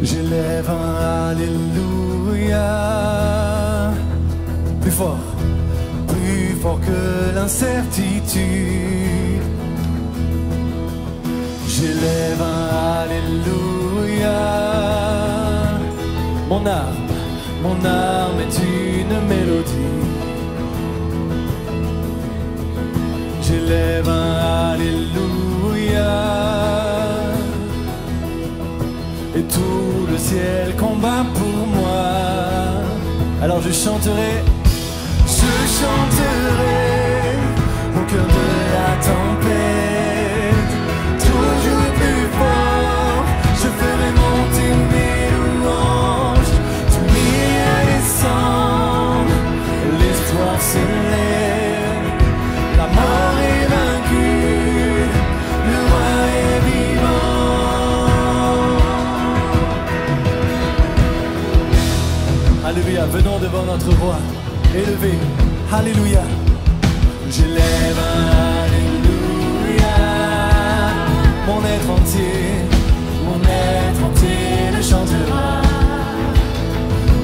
J'élève un Alléluia. Plus fort que l'incertitude. J'élève un Alléluia. Mon âme est une mélodie. J'élève un Alléluia. Et tout le ciel combat pour moi. Alors je chanterai au cœur de la tempête. Toujours plus fort, je ferai monter mes louanges. Du milieu à descendre, l'espoir se lève. La mort est vaincue, le roi est vivant. Alléluia, venons devant notre roi. Élevé, Alléluia. J'élève un Alléluia. Mon être entier le chantera.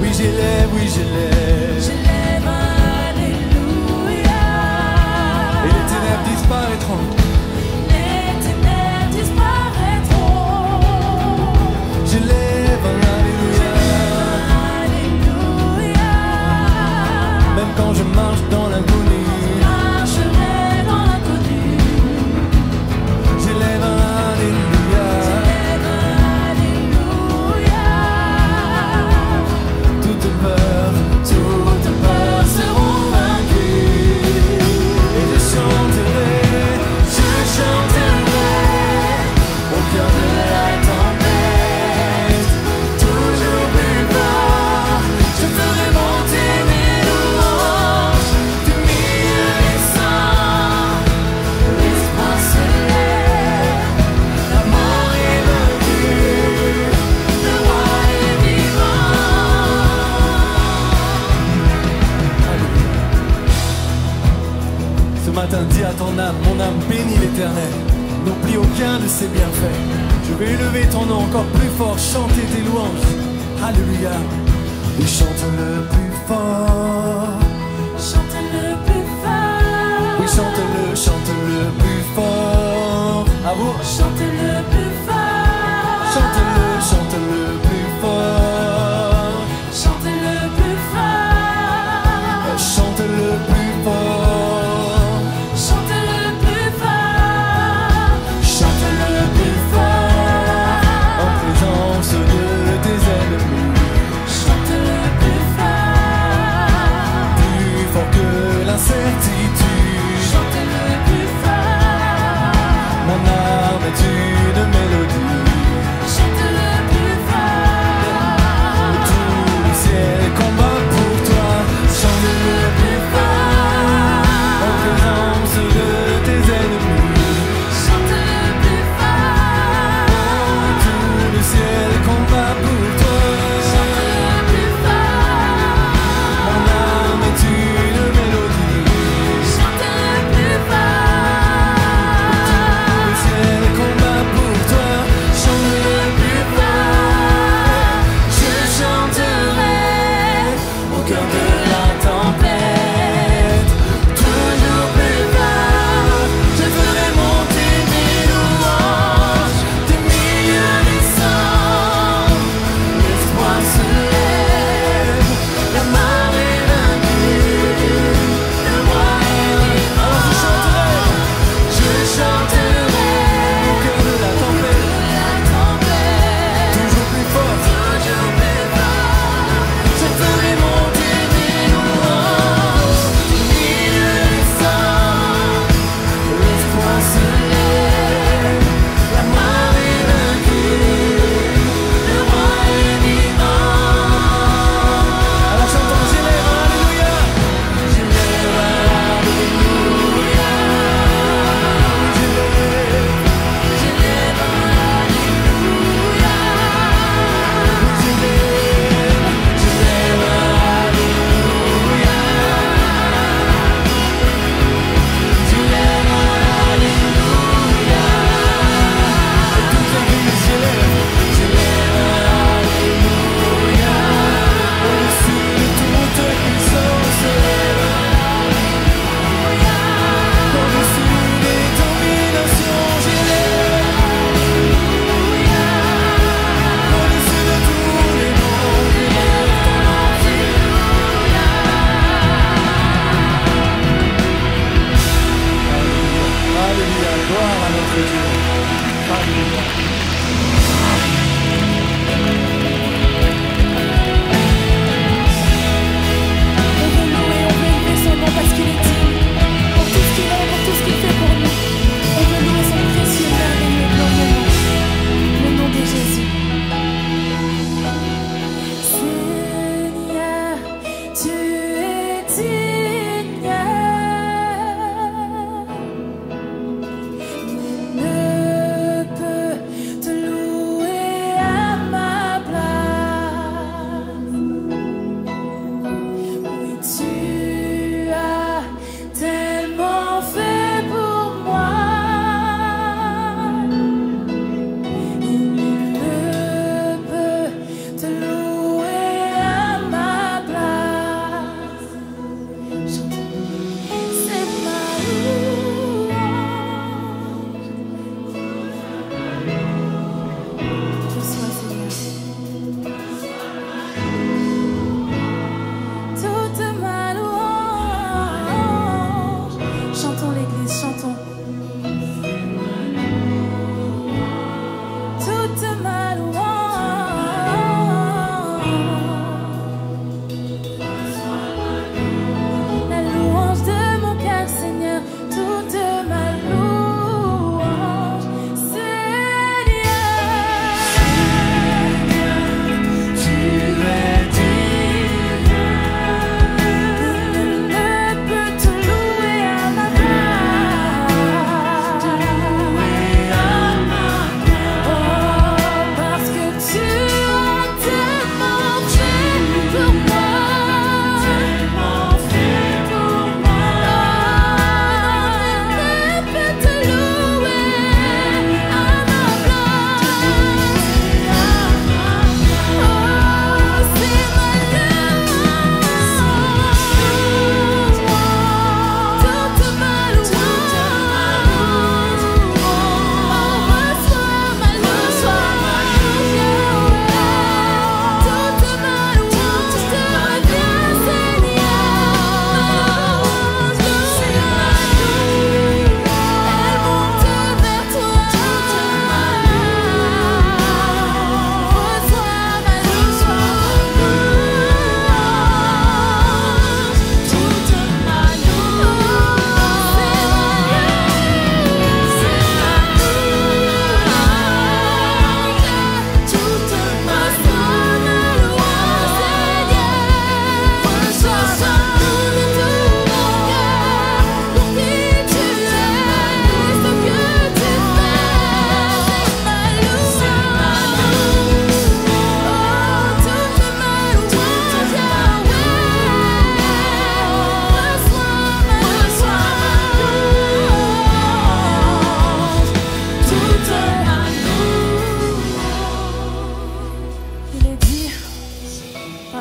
Oui, j'élève, J'élève un Alléluia. Et les ténèbres disparaîtront. Les ténèbres disparaîtront. J'élève un Alléluia. Même quand je marche dans l'inconnu, Marcherai dans l'inconnu. j'élève un Alléluia. J'élève un Alléluia. Toute peur seront vaincues. Et je chanterai au cœur de la tempête. Toujours plus fort, je ferai monter mes louanges. Du milieu des saints, l'espoir se lève. La mort est vaincue, le roi est vivant. Ce matin, dis à ton âme, mon âme bénit l'Éternel. N'oublie aucun de ses bienfaits. Je vais élever ton nom encore plus fort, chanter tes louanges. Alléluia. Et chante-le plus fort. Chante-le plus fort. Oui, chante-le plus fort. À vous. Chante-le plus fort. Chante-le plus fort. Chante-le plus fort. Chante-le plus fort. Chante-le plus fort. Chante-le plus fort. En présence de tes ennemis. Chante-le plus fort.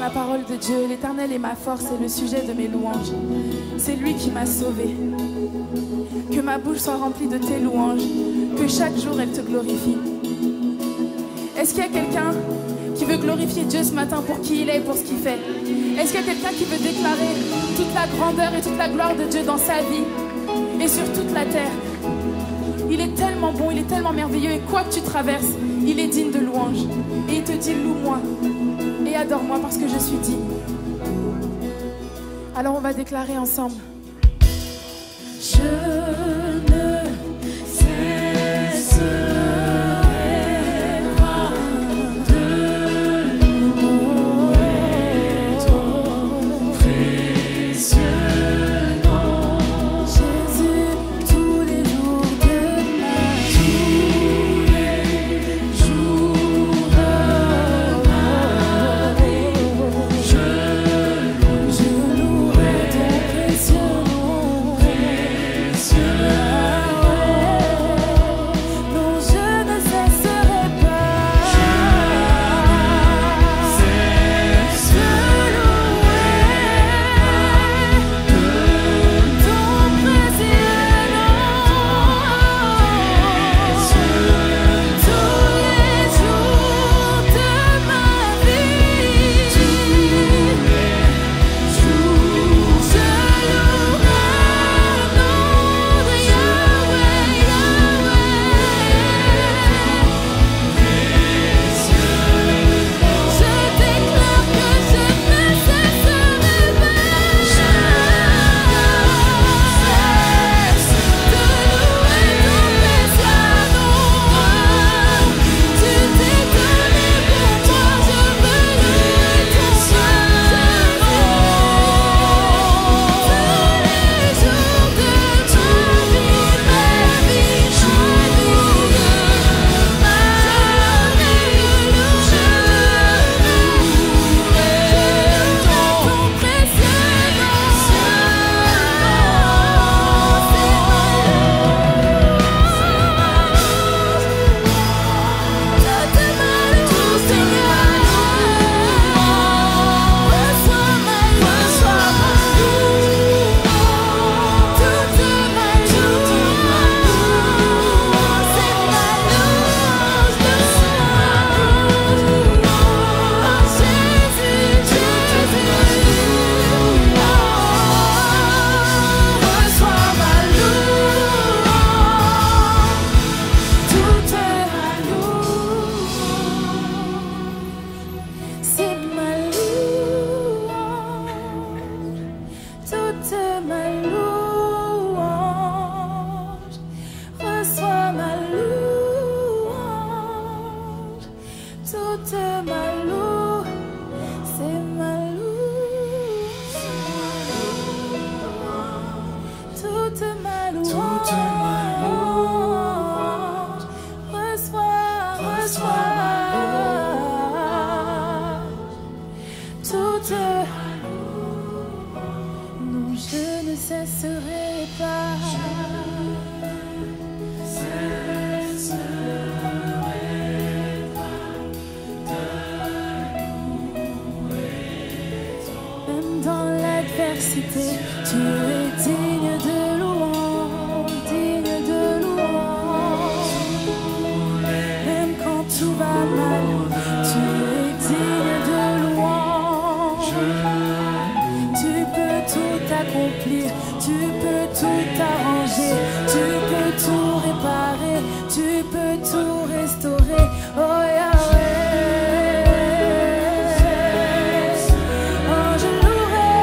la parole de Dieu, l'Éternel est ma force et le sujet de mes louanges. C'est lui qui m'a sauvé. Que ma bouche soit remplie de tes louanges, que chaque jour elle te glorifie. Est-ce qu'il y a quelqu'un qui veut glorifier Dieu ce matin pour qui il est et pour ce qu'il fait? Est-ce qu'il y a quelqu'un qui veut déclarer toute la grandeur et toute la gloire de Dieu dans sa vie et sur toute la terre? Il est tellement bon, il est tellement merveilleux et quoi que tu traverses, il est digne de louange. Et il te dit loue-moi et adore-moi parce que je suis digne. Alors on va déclarer ensemble. Je ne cesserai pas de louer ton précieux nom, Jésus, tous les jours de ma vie, tous les jours de ma vie, je louerai ton précieux nom. Non, je ne cesserai pas de louer ton précieux nom. Tous les jours de ma vie, tous les jours, je louerai le nom de Yahweh, Je déclare que je ne cesserai pas de louer ton précieux nom. Tu t'es donné pour moi, je veux louer ton précieux nom. Tous les jours de ma vie, chaque jour de ma vie, je louerai ton précieux nom. C'est ma louange, toute ma louange, reçois ma louange, toute ma louange, c'est ma louange, toute ma louange, reçois toute. Non, je ne cesserai pas. Même dans l'adversité, tu es digne de louange, digne de louange. Même quand tout va mal, tu es digne de louange. Tu peux tout accomplir, tu peux tout arranger, tu peux tout réparer, tu peux tout restaurer. Oh Yahweh, oh je louerai,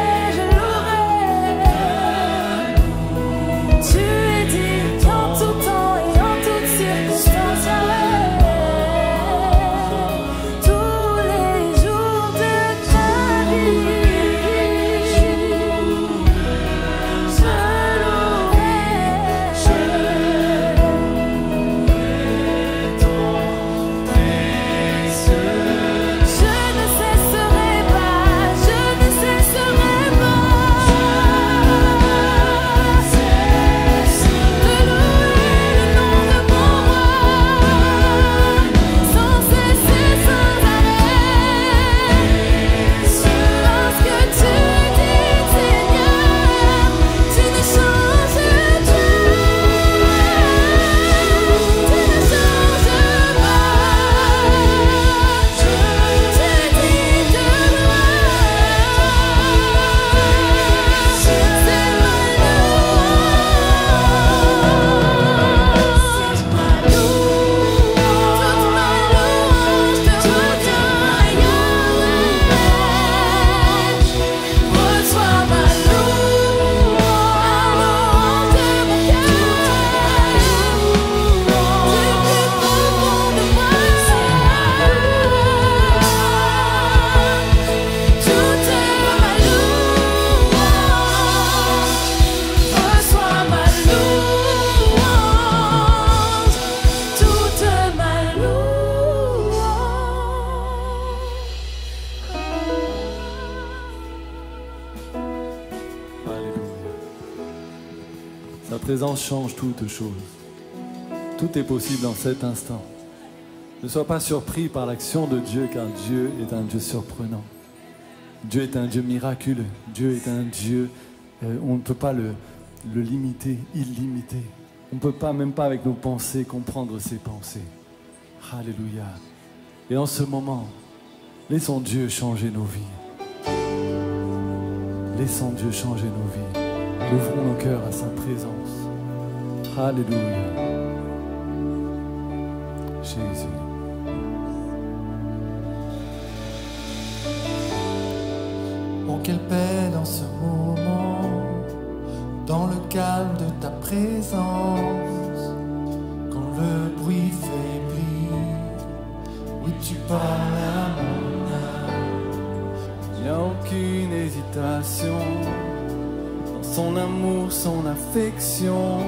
présence change toutes choses. Tout est possible en cet instant. Ne sois pas surpris par l'action de Dieu, car Dieu est un Dieu surprenant. Dieu est un Dieu miraculeux. Dieu est un Dieu, on ne peut pas le limiter, illimité. On ne peut pas, même pas avec nos pensées, comprendre ses pensées. Alléluia. Et en ce moment, laissons Dieu changer nos vies. Laissons Dieu changer nos vies. Ouvrons nos cœurs à sa présence. Alléluia. Jésus. Oh, quelle paix dans ce moment, dans le calme de ta présence, quand le bruit faiblit, oui tu parles à mon âme. Il n'y a aucune hésitation dans son amour, son affection.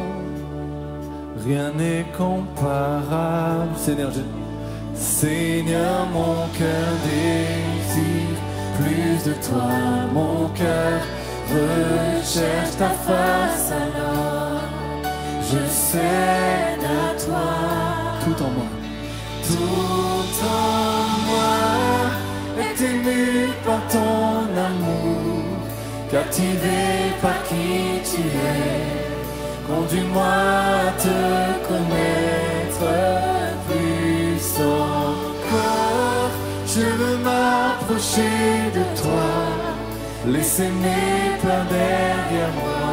Rien n'est comparable. Seigneur, mon cœur désire plus de toi. Mon cœur recherche ta face, alors je cède à toi. Tout en moi. Tout en moi est ému par ton amour, captivé par qui tu es. Conduis-moi à te connaître plus encore. Je veux m'approcher de toi, laisser mes pleurs derrière moi.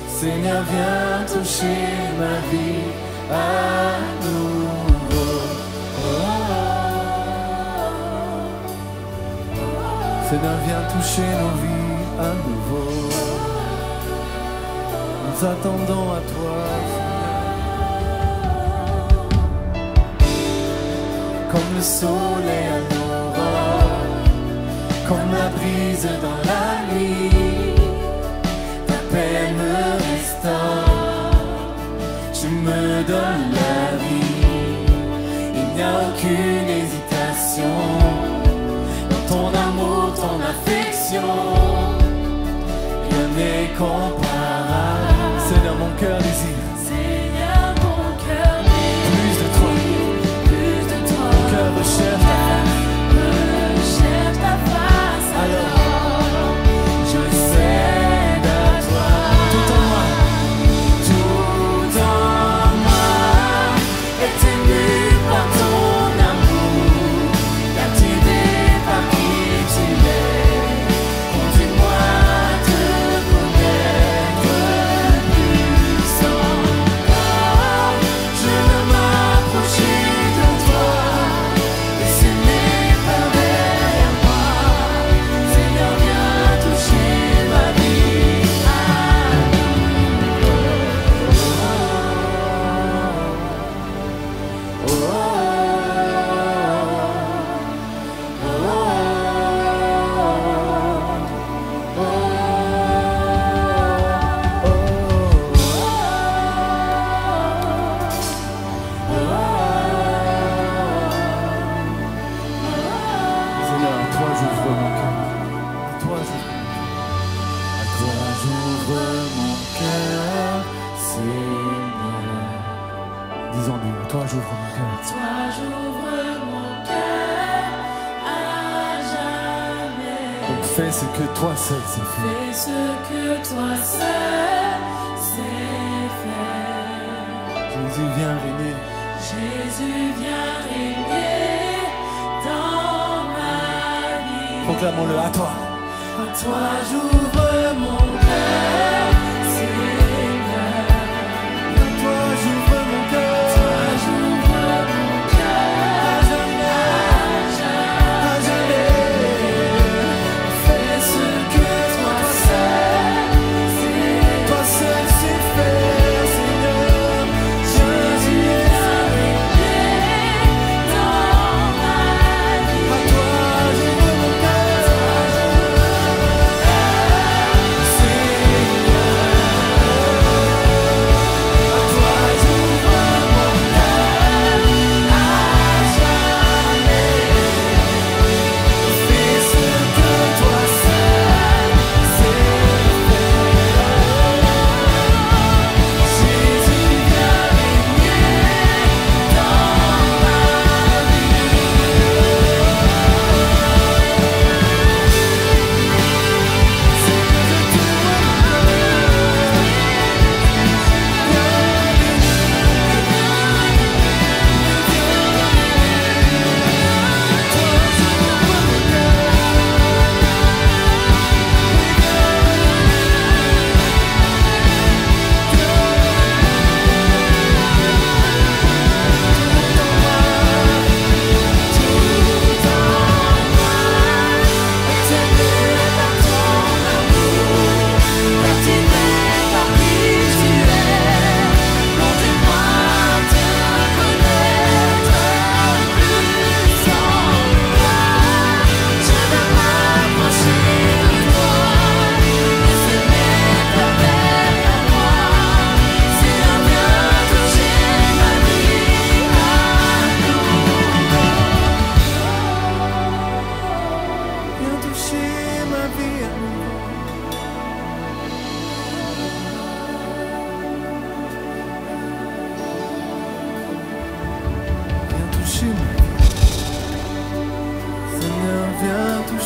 Seigneur, viens toucher ma vie à nouveau. Seigneur, viens toucher nos vies à nouveau. Nous attendons à toi, Seigneur. Comme le soleil à l'aurore, comme la brise dans la nuit, ta paix me restaure, tu me donnes la vie. Il n'y a aucune hésitation dans ton amour, ton affection. Rien n'est comparable. Seigneur, mon cœur désire. Seigneur, mon cœur désire plus de toi. Mon cœur recherche ta face. Alors, je cède à toi. Tout en moi. Tout en moi est ému par ton amour, captivé par qui tu es. Conduis-moi à te connaître plus encore. Je veux m'approcher de toi, laisser mes pleurs derrière moi. Seigneur, viens toucher ma vie à nouveau. Seigneur, à toi j'ouvre mon cœur. À toi j'ouvre mon cœur. Seigneur. Disons-lui, à toi j'ouvre mon cœur. Toi, j'ouvre mon cœur à jamais. Donc fais ce que toi seul sais faire. Fais ce que toi seul sais faire. Jésus, viens régner. Jésus, viens régner dans ma vie. Proclamons-le à toi. À toi, j'ouvre mon cœur, Seigneur. À toi j'ouvre mon cœur. Toi, j'ouvre mon cœur à jamais. Fais ce que toi seul sais. Toi seul sais faire, Seigneur. Jésus, viens régner dans ma vie. À toi j'ouvre mon cœur.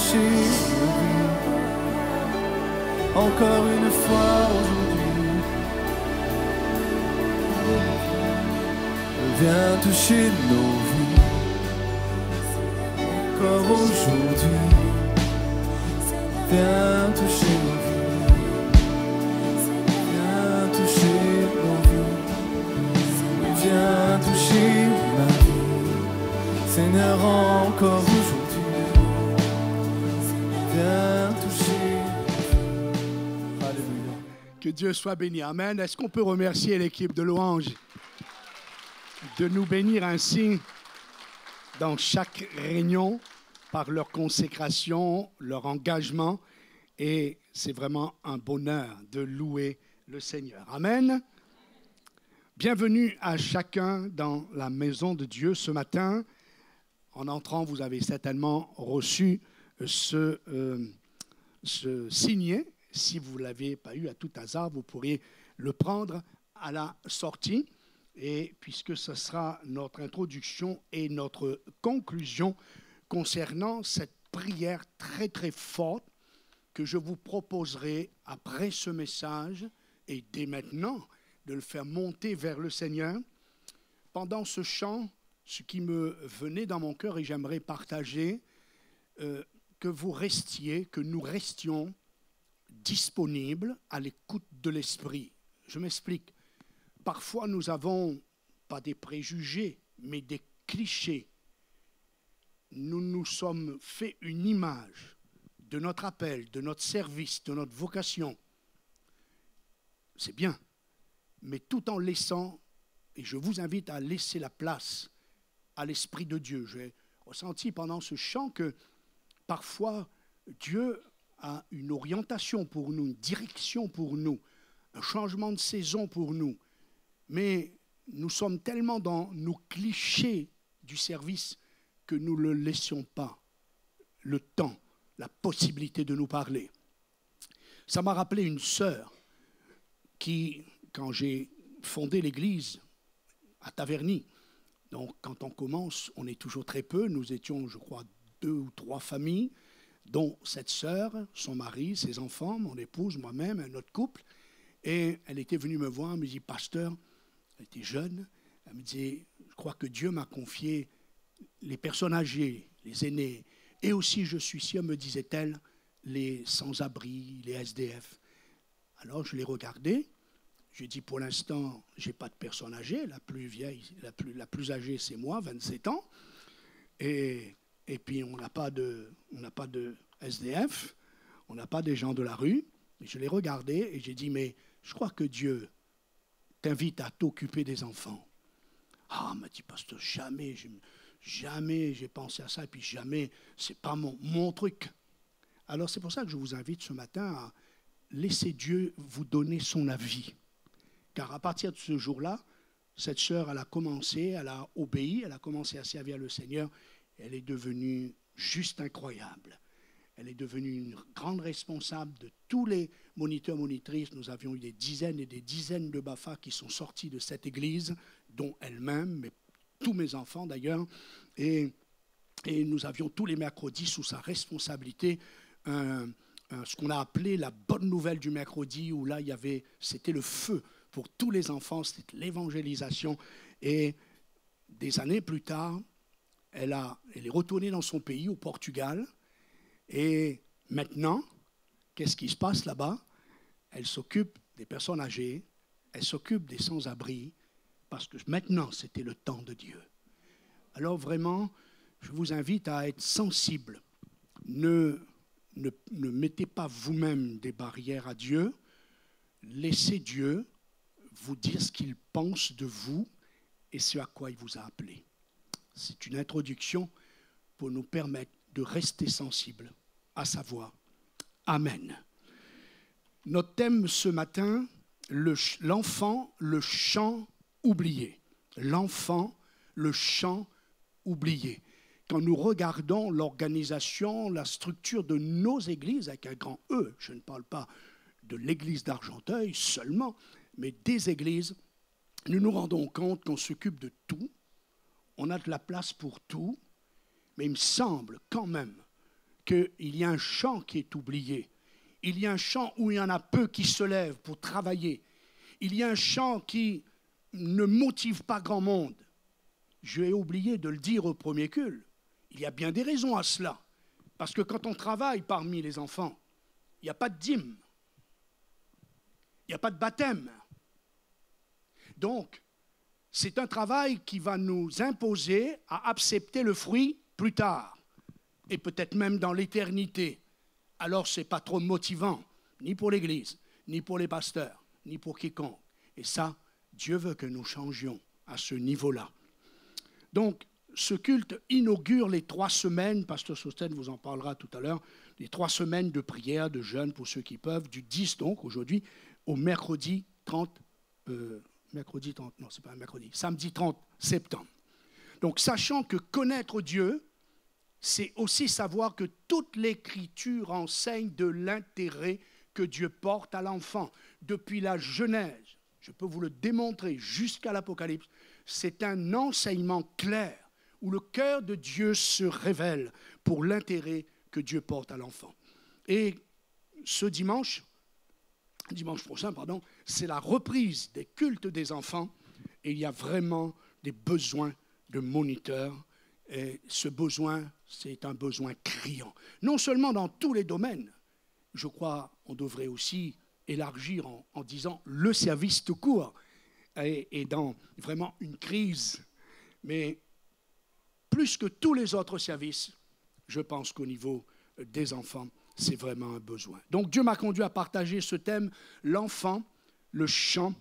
toucher nos vies. Encore une fois aujourd'hui, viens toucher nos vies. Encore aujourd'hui, viens toucher nos vies. Viens toucher nos vies. Viens toucher ma vie. Seigneur, encore aujourd'hui, viens toucher. Alléluia. Que Dieu soit béni. Amen. Est-ce qu'on peut remercier l'équipe de louange de nous bénir ainsi dans chaque réunion par leur consécration, leur engagement. Et c'est vraiment un bonheur de louer le Seigneur. Amen. Bienvenue à chacun dans la maison de Dieu ce matin. En entrant, vous avez certainement reçu ce signet. Si vous ne l'avez pas eu à tout hasard, vous pourriez le prendre à la sortie. Et puisque ce sera notre introduction et notre conclusion concernant cette prière très très forte que je vous proposerai après ce message et dès maintenant de le faire monter vers le Seigneur. Pendant ce chant, ce qui me venait dans mon cœur et j'aimerais partager, que vous restiez, que nous restions disponibles à l'écoute de l'Esprit. Je m'explique. Parfois, nous avons, pas des préjugés, mais des clichés. Nous nous sommes fait une image de notre appel, de notre service, de notre vocation. C'est bien, mais tout en laissant, et je vous invite à laisser la place à l'Esprit de Dieu. J'ai ressenti pendant ce chant que parfois, Dieu a une orientation pour nous, une direction pour nous, un changement de saison pour nous. Mais nous sommes tellement dans nos clichés du service que nous ne le laissions pas le temps, la possibilité de nous parler. Ça m'a rappelé une sœur qui, quand j'ai fondé l'église à Taverny, donc quand on commence, on est toujours très peu, nous étions, je crois, 2 ou 3 familles, dont cette sœur, son mari, ses enfants, mon épouse, moi-même, notre couple, et elle était venue me voir, elle me dit, pasteur, elle était jeune, elle me dit, je crois que Dieu m'a confié les personnes âgées, les aînés, et aussi, je suis sûr, me disait-elle, les sans-abri, les SDF. Alors, je l'ai regardé, j'ai dit, pour l'instant, je n'ai pas de personne âgée, la plus vieille, la plus âgée, c'est moi, 27 ans, et puis on n'a pas de SDF, on n'a pas des gens de la rue. Je l'ai regardé et j'ai dit, mais je crois que Dieu t'invite à t'occuper des enfants. Ah, m'a dit, pasteur, jamais j'ai pensé à ça, et puis jamais, c'est pas mon truc. Alors c'est pour ça que je vous invite ce matin à laisser Dieu vous donner son avis. Car à partir de ce jour-là, cette sœur, elle a obéi, elle a commencé à servir le Seigneur, et elle est devenue juste incroyable. Elle est devenue une grande responsable de tous les moniteurs, monitrices. Nous avions eu des dizaines et des dizaines de BAFA qui sont sortis de cette église, dont elle-même, mais tous mes enfants d'ailleurs. Et nous avions tous les mercredis sous sa responsabilité ce qu'on a appelé la bonne nouvelle du mercredi, où là, c'était le feu pour tous les enfants, c'était l'évangélisation. Et des années plus tard, elle est retournée dans son pays, au Portugal. Et maintenant, qu'est-ce qui se passe là-bas? Elle s'occupe des personnes âgées, elle s'occupe des sans-abri, parce que maintenant, c'était le temps de Dieu. Alors vraiment, je vous invite à être sensible. Ne mettez pas vous-même des barrières à Dieu. Laissez Dieu vous dire ce qu'il pense de vous et ce à quoi il vous a appelé. C'est une introduction pour nous permettre de rester sensibles à sa voix. Amen. Notre thème ce matin, l'enfant, le chant oublié. L'enfant, le chant oublié. Quand nous regardons l'organisation, la structure de nos églises, avec un grand E, je ne parle pas de l'église d'Argenteuil seulement, mais des églises, nous nous rendons compte qu'on s'occupe de tout, on a de la place pour tout, mais il me semble quand même qu'il y a un champ qui est oublié. Il y a un champ où il y en a peu qui se lèvent pour travailler. Il y a un champ qui ne motive pas grand monde. J'ai oublié de le dire au premier culte. Il y a bien des raisons à cela. Parce que quand on travaille parmi les enfants, il n'y a pas de dîme. Il n'y a pas de baptême. Donc, c'est un travail qui va nous imposer à accepter le fruit plus tard. Et peut-être même dans l'éternité. Alors, ce n'est pas trop motivant, ni pour l'Église, ni pour les pasteurs, ni pour quiconque. Et ça, Dieu veut que nous changions à ce niveau-là. Donc, ce culte inaugure les 3 semaines, Pasteur Sosten vous en parlera tout à l'heure, les 3 semaines de prière, de jeûne pour ceux qui peuvent, du 10 donc, aujourd'hui, au mercredi 30, non, c'est pas un mercredi, samedi 30 septembre. Donc, sachant que connaître Dieu, c'est aussi savoir que toute l'Écriture enseigne de l'intérêt que Dieu porte à l'enfant. Depuis la Genèse, je peux vous le démontrer jusqu'à l'Apocalypse, c'est un enseignement clair où le cœur de Dieu se révèle pour l'intérêt que Dieu porte à l'enfant. Et ce dimanche prochain, c'est la reprise des cultes des enfants et il y a vraiment des besoins de moniteurs. Et ce besoin, c'est un besoin criant. Non seulement dans tous les domaines, je crois qu'on devrait aussi élargir en disant le service tout court et dans vraiment une crise. Mais plus que tous les autres services, je pense qu'au niveau des enfants, c'est vraiment un besoin. Donc Dieu m'a conduit à partager ce thème, l'enfant, le champ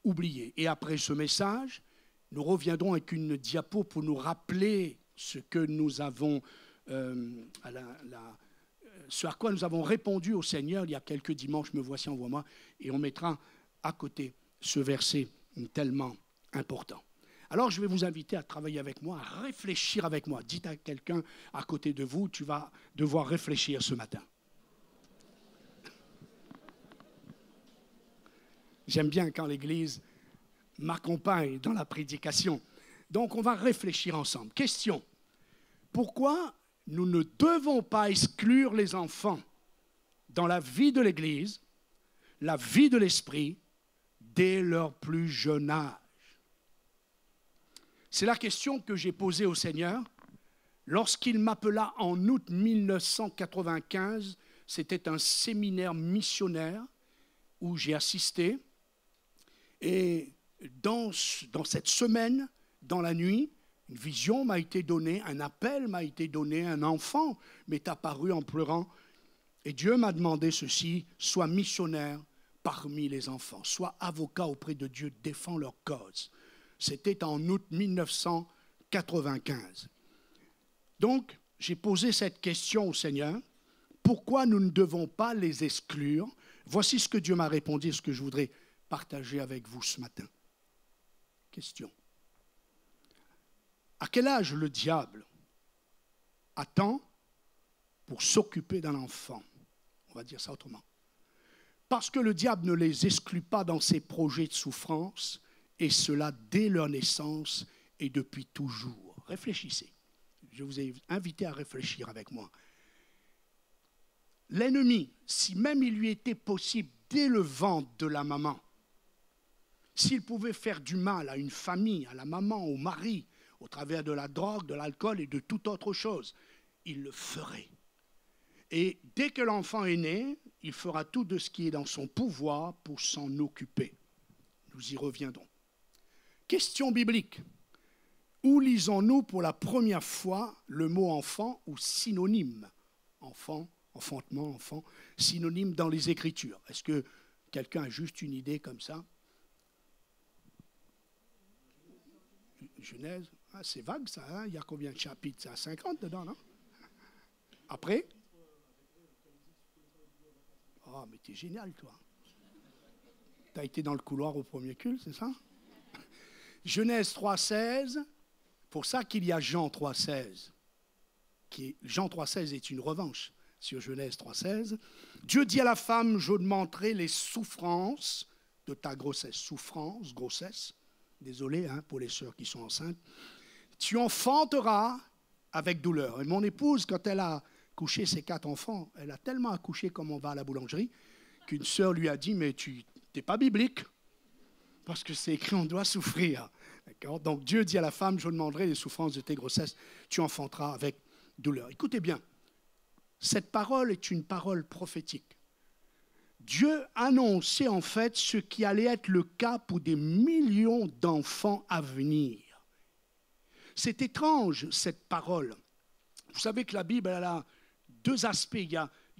oublié. Et après ce message, nous reviendrons avec une diapo pour nous rappeler ce que nous avons, ce à quoi nous avons répondu au Seigneur il y a quelques dimanches, me voici, envoie-moi, et on mettra à côté ce verset tellement important. Alors je vais vous inviter à travailler avec moi, à réfléchir avec moi. Dites à quelqu'un à côté de vous, tu vas devoir réfléchir ce matin. J'aime bien quand l'Église m'accompagne dans la prédication. Donc, on va réfléchir ensemble. Question. Pourquoi nous ne devons pas exclure les enfants dans la vie de l'Église, la vie de l'Esprit, dès leur plus jeune âge? C'est la question que j'ai posée au Seigneur lorsqu'il m'appela en août 1995. C'était un séminaire missionnaire où j'ai assisté. Et dans cette semaine, dans la nuit, une vision m'a été donnée, un appel m'a été donné, un enfant m'est apparu en pleurant. Et Dieu m'a demandé ceci, sois missionnaire parmi les enfants, sois avocat auprès de Dieu, défends leur cause. C'était en août 1995. Donc, j'ai posé cette question au Seigneur, pourquoi nous ne devons pas les exclure? Voici ce que Dieu m'a répondu, ce que je voudrais partager avec vous ce matin. Question. À quel âge le diable attend pour s'occuper d'un enfant? On va dire ça autrement. Parce que le diable ne les exclut pas dans ses projets de souffrance, et cela dès leur naissance et depuis toujours. Réfléchissez. Je vous ai invité à réfléchir avec moi. L'ennemi, si même il lui était possible dès le ventre de la maman, s'il pouvait faire du mal à une famille, à la maman, au mari, au travers de la drogue, de l'alcool et de toute autre chose, il le ferait. Et dès que l'enfant est né, il fera tout de ce qui est dans son pouvoir pour s'en occuper. Nous y reviendrons. Question biblique. Où lisons-nous pour la première fois le mot enfant ou synonyme? Enfant, enfantement, enfant, synonyme dans les Écritures. Est-ce que quelqu'un a juste une idée comme ça? Genèse, ah, c'est vague ça, hein? Il y a combien de chapitres? Ça a 50 dedans, non? Après? Oh, mais t'es génial, toi. T'as été dans le couloir au premier culte, c'est ça? Genèse 3,16, pour ça qu'il y a Jean 3,16. Jean 3,16 est une revanche sur Genèse 3,16. Dieu dit à la femme, j'augmenterai les souffrances de ta grossesse. Souffrance, grossesse. Désolé pour les sœurs qui sont enceintes. Tu enfanteras avec douleur. Et mon épouse, quand elle a couché ses 4 enfants. Elle a tellement accouché comme on va à la boulangerie qu'une sœur lui a dit, mais tu n'es pas biblique, parce que c'est écrit, on doit souffrir. Donc Dieu dit à la femme, je demanderai les souffrances de tes grossesses, tu enfanteras avec douleur. Écoutez bien, cette parole est une parole prophétique. Dieu annonçait en fait ce qui allait être le cas pour des millions d'enfants à venir. C'est étrange cette parole. Vous savez que la Bible, elle a 2 aspects. Il y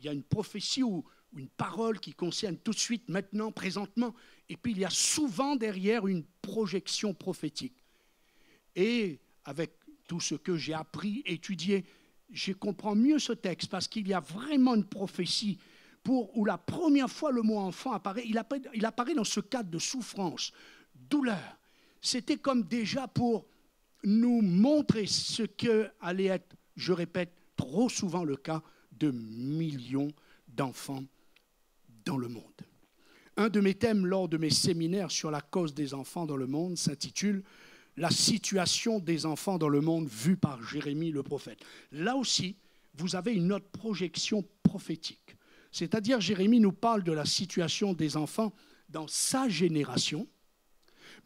a une prophétie ou une parole qui concerne tout de suite, maintenant, présentement. Et puis il y a souvent derrière une projection prophétique. Et avec tout ce que j'ai appris, étudié, je comprends mieux ce texte parce qu'il y a vraiment une prophétie où la première fois le mot enfant apparaît. Il apparaît dans ce cadre de souffrance, douleur. C'était comme déjà pour nous montrer ce que allait être, je répète, trop souvent le cas de millions d'enfants dans le monde. Un de mes thèmes lors de mes séminaires sur la cause des enfants dans le monde s'intitule « La situation des enfants dans le monde vue par Jérémie le prophète ». Là aussi, vous avez une autre projection prophétique. C'est-à-dire, Jérémie nous parle de la situation des enfants dans sa génération,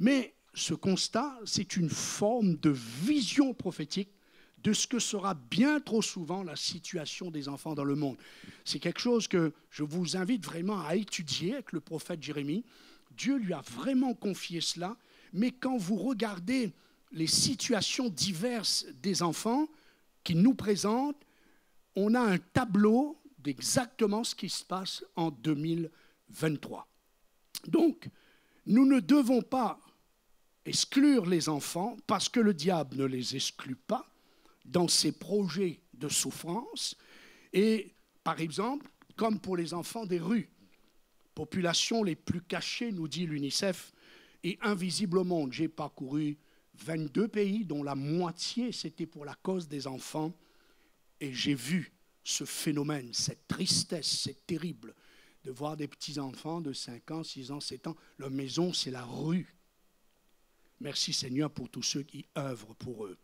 mais ce constat, c'est une forme de vision prophétique de ce que sera bien trop souvent la situation des enfants dans le monde. C'est quelque chose que je vous invite vraiment à étudier avec le prophète Jérémie. Dieu lui a vraiment confié cela, mais quand vous regardez les situations diverses des enfants qu'il nous présente, on a un tableau d'exactement ce qui se passe en 2023. Donc, nous ne devons pas exclure les enfants parce que le diable ne les exclut pas dans ses projets de souffrance. Et par exemple, comme pour les enfants des rues, populations les plus cachées, nous dit l'UNICEF, et invisibles au monde. J'ai parcouru 22 pays, dont la moitié c'était pour la cause des enfants, et j'ai vu ce phénomène, cette tristesse, c'est terrible de voir des petits-enfants de 5 ans, 6 ans, 7 ans, leur maison c'est la rue. Merci Seigneur pour tous ceux qui œuvrent pour eux.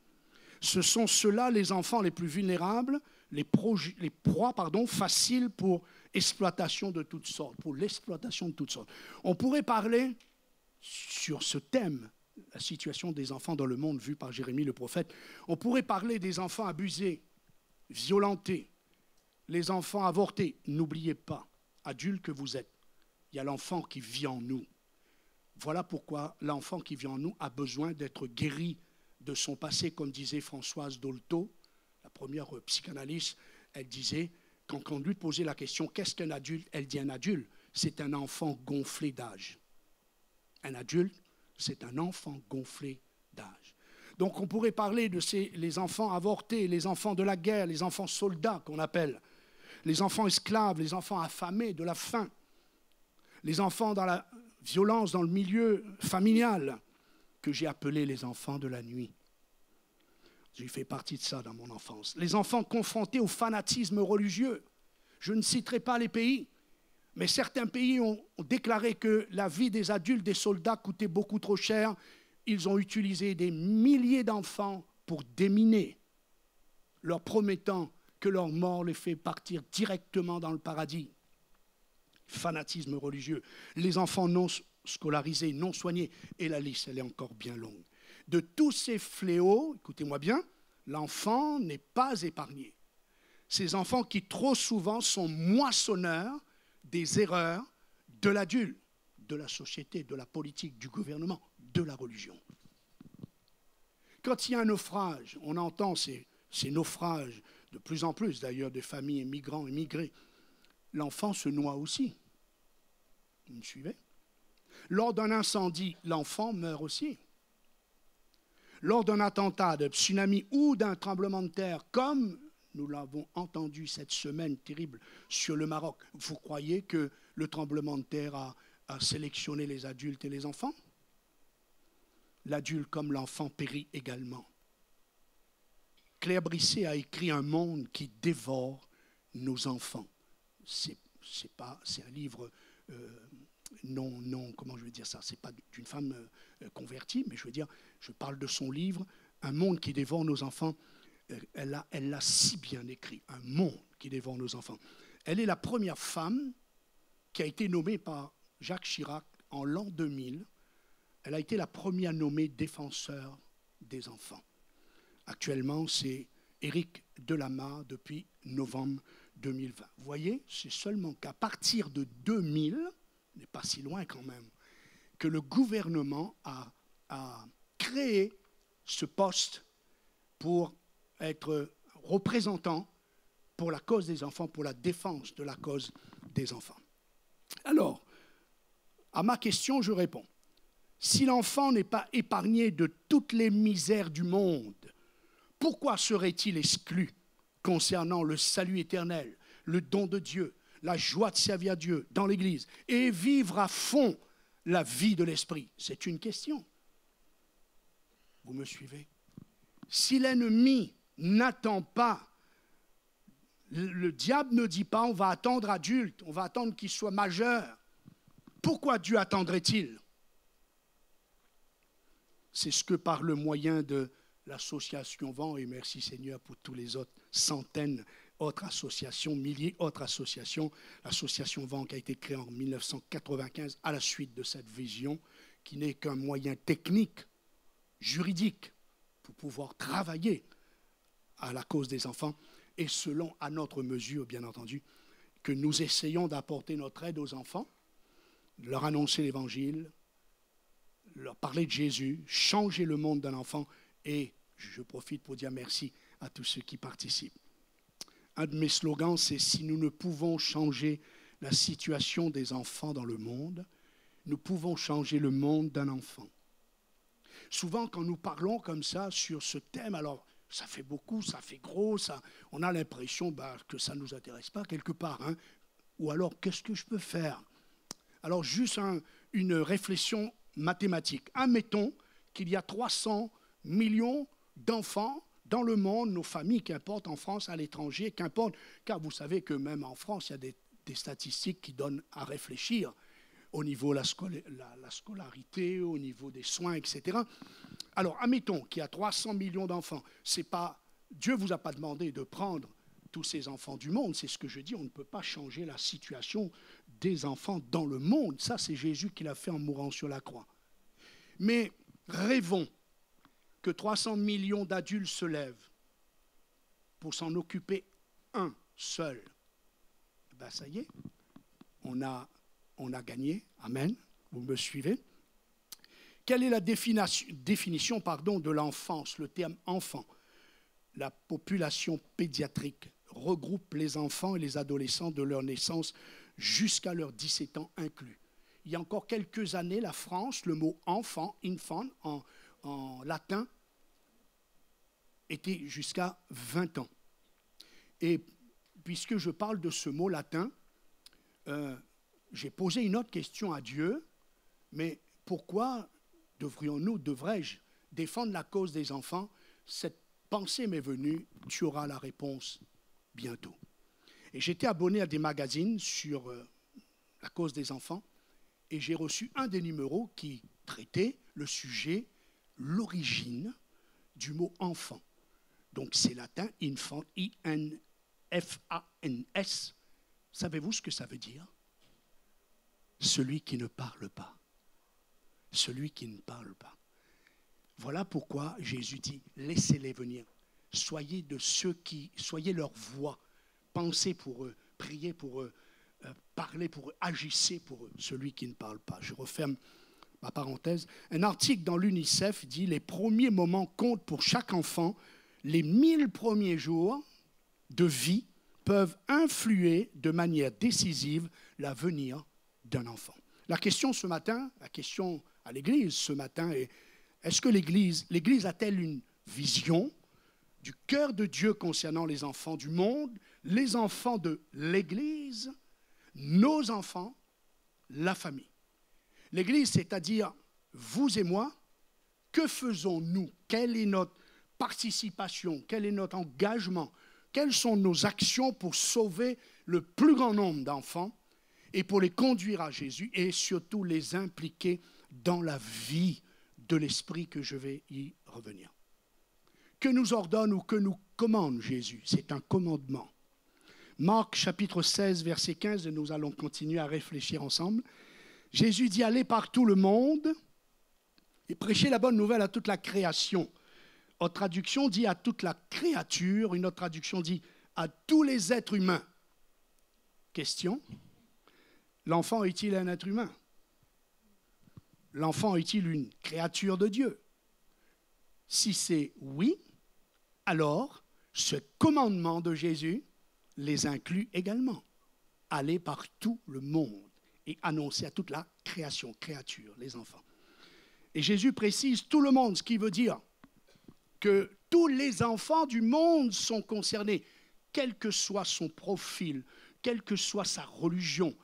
Ce sont ceux-là les enfants les plus vulnérables, les proies faciles pour exploitation de toutes sortes, pour l'exploitation de toutes sortes. On pourrait parler sur ce thème, la situation des enfants dans le monde vue par Jérémie le prophète, on pourrait parler des enfants abusés, violentés, les enfants avortés. N'oubliez pas, adultes que vous êtes, il y a l'enfant qui vit en nous. Voilà pourquoi l'enfant qui vit en nous a besoin d'être guéri de son passé, comme disait Françoise Dolto, la première psychanalyste. Elle disait, quand on lui posait la question « Qu'est-ce qu'un adulte ?» Elle dit « Un adulte, c'est un enfant gonflé d'âge. » Un adulte, c'est un enfant gonflé d'âge. Donc on pourrait parler de les enfants avortés, les enfants de la guerre, les enfants soldats qu'on appelle, les enfants esclaves, les enfants affamés de la faim, les enfants dans la violence dans le milieu familial, que j'ai appelé les enfants de la nuit. J'ai fait partie de ça dans mon enfance. Les enfants confrontés au fanatisme religieux. Je ne citerai pas les pays, mais certains pays ont déclaré que la vie des adultes, des soldats, coûtait beaucoup trop cher. Ils ont utilisé des milliers d'enfants pour déminer, leur promettant que leur mort les fait partir directement dans le paradis. Fanatisme religieux. Les enfants non scolarisés, non soignés, et la liste, elle est encore bien longue. De tous ces fléaux, écoutez-moi bien, l'enfant n'est pas épargné. Ces enfants qui trop souvent sont moissonneurs des erreurs de l'adulte, de la société, de la politique, du gouvernement, de la religion. Quand il y a un naufrage, on entend ces naufrages, de plus en plus d'ailleurs, de familles migrants, immigrés, l'enfant se noie aussi. Vous me suivez? Lors d'un incendie, l'enfant meurt aussi. Lors d'un attentat, de tsunami ou d'un tremblement de terre, comme nous l'avons entendu cette semaine terrible sur le Maroc, vous croyez que le tremblement de terre a sélectionné les adultes et les enfants? L'adulte comme l'enfant périt également. Claire Brisset a écrit Un monde qui dévore nos enfants. C'est un livre comment je vais dire ça, c'est pas d'une femme convertie, mais je parle de son livre Un monde qui dévore nos enfants. Elle l'a si bien écrit, un monde qui défend nos enfants. Elle est la première femme qui a été nommée par Jacques Chirac en l'an 2000. Elle a été la première nommée défenseur des enfants. Actuellement, c'est Éric Delamarre depuis novembre 2020. Vous voyez, c'est seulement qu'à partir de 2000, on n'est pas si loin quand même, que le gouvernement a créé ce poste pour être représentant pour la cause des enfants, pour la défense de la cause des enfants. Alors, à ma question, je réponds. Si l'enfant n'est pas épargné de toutes les misères du monde, pourquoi serait-il exclu concernant le salut éternel, le don de Dieu, la joie de servir Dieu dans l'Église et vivre à fond la vie de l'esprit? C'est une question. Vous me suivez? Si l'ennemi n'attend pas, le diable ne dit pas on va attendre adulte, on va attendre qu'il soit majeur. Pourquoi Dieu attendrait-il? C'est ce que par le moyen de l'association Vent, et merci Seigneur pour tous les autres centaines d'autres associations, milliers d'autres associations, l'association Vent qui a été créée en 1995 à la suite de cette vision, qui n'est qu'un moyen technique, juridique, pour pouvoir travailler à la cause des enfants, et selon à notre mesure, bien entendu, que nous essayons d'apporter notre aide aux enfants, de leur annoncer l'Évangile, leur parler de Jésus, changer le monde d'un enfant, et je profite pour dire merci à tous ceux qui participent. Un de mes slogans, c'est « Si nous ne pouvons changer la situation des enfants dans le monde, nous pouvons changer le monde d'un enfant. » Souvent, quand nous parlons comme ça sur ce thème, alors ça fait beaucoup, ça fait gros, on a l'impression que ça ne nous intéresse pas quelque part. Hein. Ou alors, qu'est-ce que je peux faire? Alors, juste une réflexion mathématique. Admettons qu'il y a 300 millions d'enfants dans le monde, nos familles, qu'importe en France, à l'étranger, qu'importe, car vous savez que même en France, il y a des statistiques qui donnent à réfléchir au niveau de la scolarité, au niveau des soins, etc. Alors, admettons qu'il y a 300 millions d'enfants. Dieu ne vous a pas demandé de prendre tous ces enfants du monde. C'est ce que je dis, on ne peut pas changer la situation des enfants dans le monde. Ça, c'est Jésus qui l'a fait en mourant sur la croix. Mais rêvons que 300 millions d'adultes se lèvent pour s'en occuper un seul. Ben, ça y est, on a gagné. Amen. Vous me suivez? Quelle est la définition de l'enfance, le terme enfant? La population pédiatrique regroupe les enfants et les adolescents de leur naissance jusqu'à leurs 17 ans inclus. Il y a encore quelques années, la France, le mot enfant, infant, en latin, était jusqu'à 20 ans. Et puisque je parle de ce mot latin, j'ai posé une autre question à Dieu, mais pourquoi devrais-je défendre la cause des enfants? Cette pensée m'est venue, tu auras la réponse bientôt. Et j'étais abonné à des magazines sur la cause des enfants, et j'ai reçu un des numéros qui traitait le sujet, l'origine du mot enfant. Donc c'est latin, infant, I-N-F-A-N-S. Savez-vous ce que ça veut dire? Celui qui ne parle pas. Celui qui ne parle pas. Voilà pourquoi Jésus dit, laissez-les venir. Soyez leur voix. Pensez pour eux, priez pour eux, parlez pour eux, agissez pour eux. Celui qui ne parle pas. Je referme ma parenthèse. Un article dans l'UNICEF dit, les premiers moments comptent pour chaque enfant. Les 1000 premiers jours de vie peuvent influer de manière décisive l'avenir d'un enfant. La question ce matin, la question à l'Église ce matin est, est-ce que l'Église a-t-elle une vision du cœur de Dieu concernant les enfants du monde, les enfants de l'Église, nos enfants, la famille? L'Église, c'est-à-dire vous et moi, que faisons-nous? Quelle est notre participation? Quel est notre engagement? Quelles sont nos actions pour sauver le plus grand nombre d'enfants et pour les conduire à Jésus et surtout les impliquer dans la vie de l'Esprit, que je vais y revenir. Que nous ordonne ou que nous commande Jésus? C'est un commandement. Marc chapitre 16, verset 15, et nous allons continuer à réfléchir ensemble. Jésus dit, allez par tout le monde et prêchez la bonne nouvelle à toute la création. Autre traduction dit à toute la créature, une autre traduction dit à tous les êtres humains. Question, l'enfant est-il un être humain? L'enfant est-il une créature de Dieu? Si c'est oui, alors ce commandement de Jésus les inclut également. Allez par tout le monde et annoncer à toute la création, créature, les enfants. Et Jésus précise tout le monde, ce qui veut dire que tous les enfants du monde sont concernés, quel que soit son profil, quelle que soit sa religion,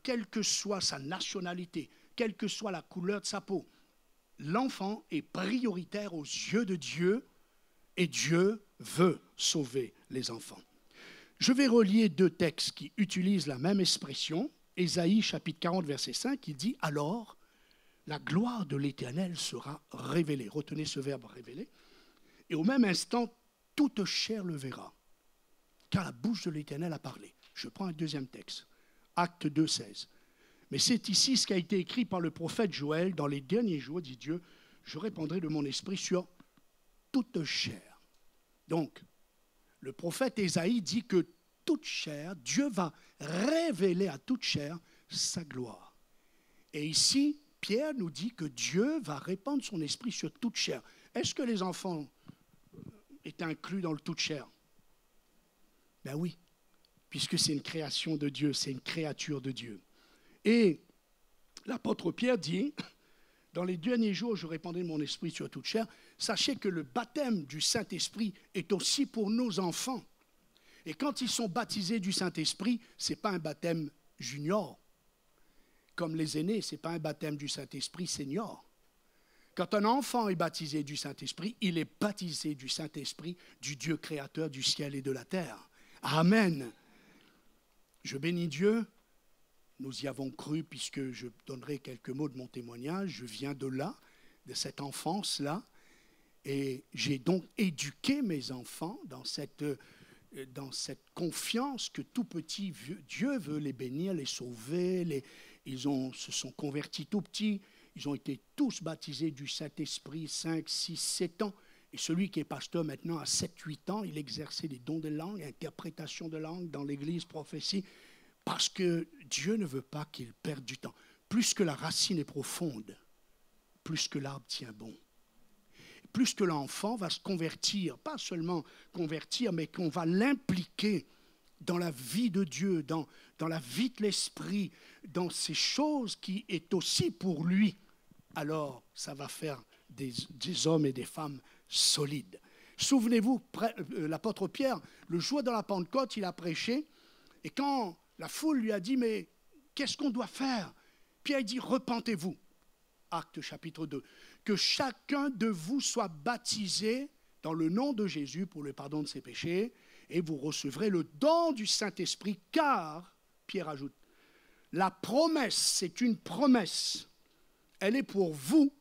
quelle que soit sa nationalité, quelle que soit la couleur de sa peau. L'enfant est prioritaire aux yeux de Dieu et Dieu veut sauver les enfants. Je vais relier deux textes qui utilisent la même expression. Ésaïe chapitre 40 verset 5, il dit « Alors, la gloire de l'Éternel sera révélée ». Retenez ce verbe « révéler ». Et au même instant, toute chair le verra, car la bouche de l'Éternel a parlé. Je prends un deuxième texte, Acte 2, 16. Mais c'est ici ce qui a été écrit par le prophète Joël. Dans les derniers jours, dit Dieu, je répandrai de mon esprit sur toute chair. Donc, le prophète Ésaïe dit que toute chair, Dieu va révéler à toute chair sa gloire. Et ici, Pierre nous dit que Dieu va répandre son esprit sur toute chair. Est-ce que les enfants est inclus dans le toute chair? Ben oui, puisque c'est une création de Dieu, c'est une créature de Dieu. Et l'apôtre Pierre dit, dans les derniers jours, je répandrai mon esprit sur toute chair. Sachez que le baptême du Saint-Esprit est aussi pour nos enfants. Et quand ils sont baptisés du Saint-Esprit, ce n'est pas un baptême junior. Comme les aînés, ce n'est pas un baptême du Saint-Esprit senior. Quand un enfant est baptisé du Saint-Esprit, il est baptisé du Saint-Esprit, du Dieu créateur du ciel et de la terre. Amen. Je bénis Dieu. Nous y avons cru, puisque je donnerai quelques mots de mon témoignage. Je viens de là, de cette enfance-là. Et j'ai donc éduqué mes enfants dans cette confiance que tout petit, Dieu veut les bénir, les sauver. Ils se sont convertis tout petits. Ils ont été tous baptisés du Saint-Esprit, 5, 6, 7 ans. Et celui qui est pasteur maintenant à 7, 8 ans, il exerçait des dons de langue, interprétation de langue dans l'église, prophétie. Parce que Dieu ne veut pas qu'il perde du temps. Plus que la racine est profonde, plus que l'arbre tient bon. Plus que l'enfant va se convertir, pas seulement convertir, mais qu'on va l'impliquer dans la vie de Dieu, dans la vie de l'esprit, dans ces choses qui est aussi pour lui, alors ça va faire des hommes et des femmes solides. Souvenez-vous, l'apôtre Pierre, le jour de la Pentecôte, il a prêché, et quand la foule lui a dit, mais qu'est-ce qu'on doit faire? Pierre dit, repentez-vous. Acte chapitre 2. Que chacun de vous soit baptisé dans le nom de Jésus pour le pardon de ses péchés, et vous recevrez le don du Saint-Esprit, car, Pierre ajoute, la promesse, c'est une promesse. Elle est pour vous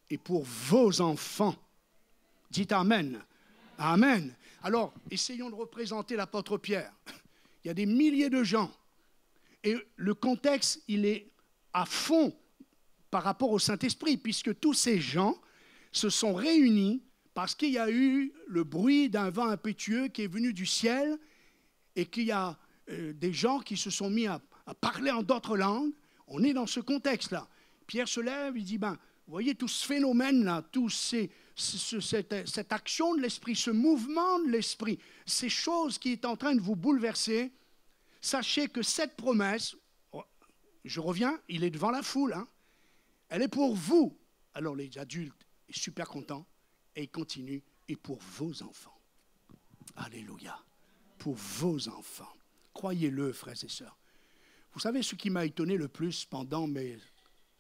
et pour vos enfants. Dites Amen. Amen. Alors, essayons de représenter l'apôtre Pierre. Il y a des milliers de gens. Et le contexte, il est à fond par rapport au Saint-Esprit, puisque tous ces gens se sont réunis parce qu'il y a eu le bruit d'un vent impétueux qui est venu du ciel et qu'il y a des gens qui se sont mis à parler en d'autres langues. On est dans ce contexte-là. Pierre se lève, il dit, vous voyez tout ce phénomène-là, cette action de l'esprit, ce mouvement de l'esprit, ces choses qui est en train de vous bouleverser, sachez que cette promesse, je reviens, il est devant la foule, elle est pour vous. Alors les adultes sont super contents et ils continuent, et pour vos enfants. Alléluia. Pour vos enfants. Croyez-le, frères et sœurs. Vous savez ce qui m'a étonné le plus pendant mes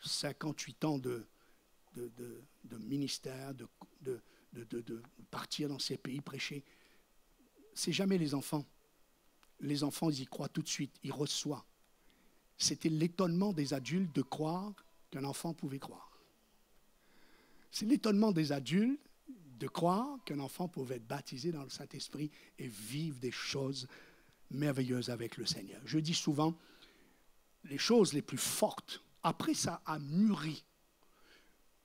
58 ans de ministère, de partir dans ces pays prêcher, c'est jamais les enfants. Les enfants, ils y croient tout de suite, ils reçoivent. C'était l'étonnement des adultes de croire qu'un enfant pouvait croire. C'est l'étonnement des adultes de croire qu'un enfant pouvait être baptisé dans le Saint-Esprit et vivre des choses merveilleuse avec le Seigneur. Je dis souvent, les choses les plus fortes, après ça a mûri.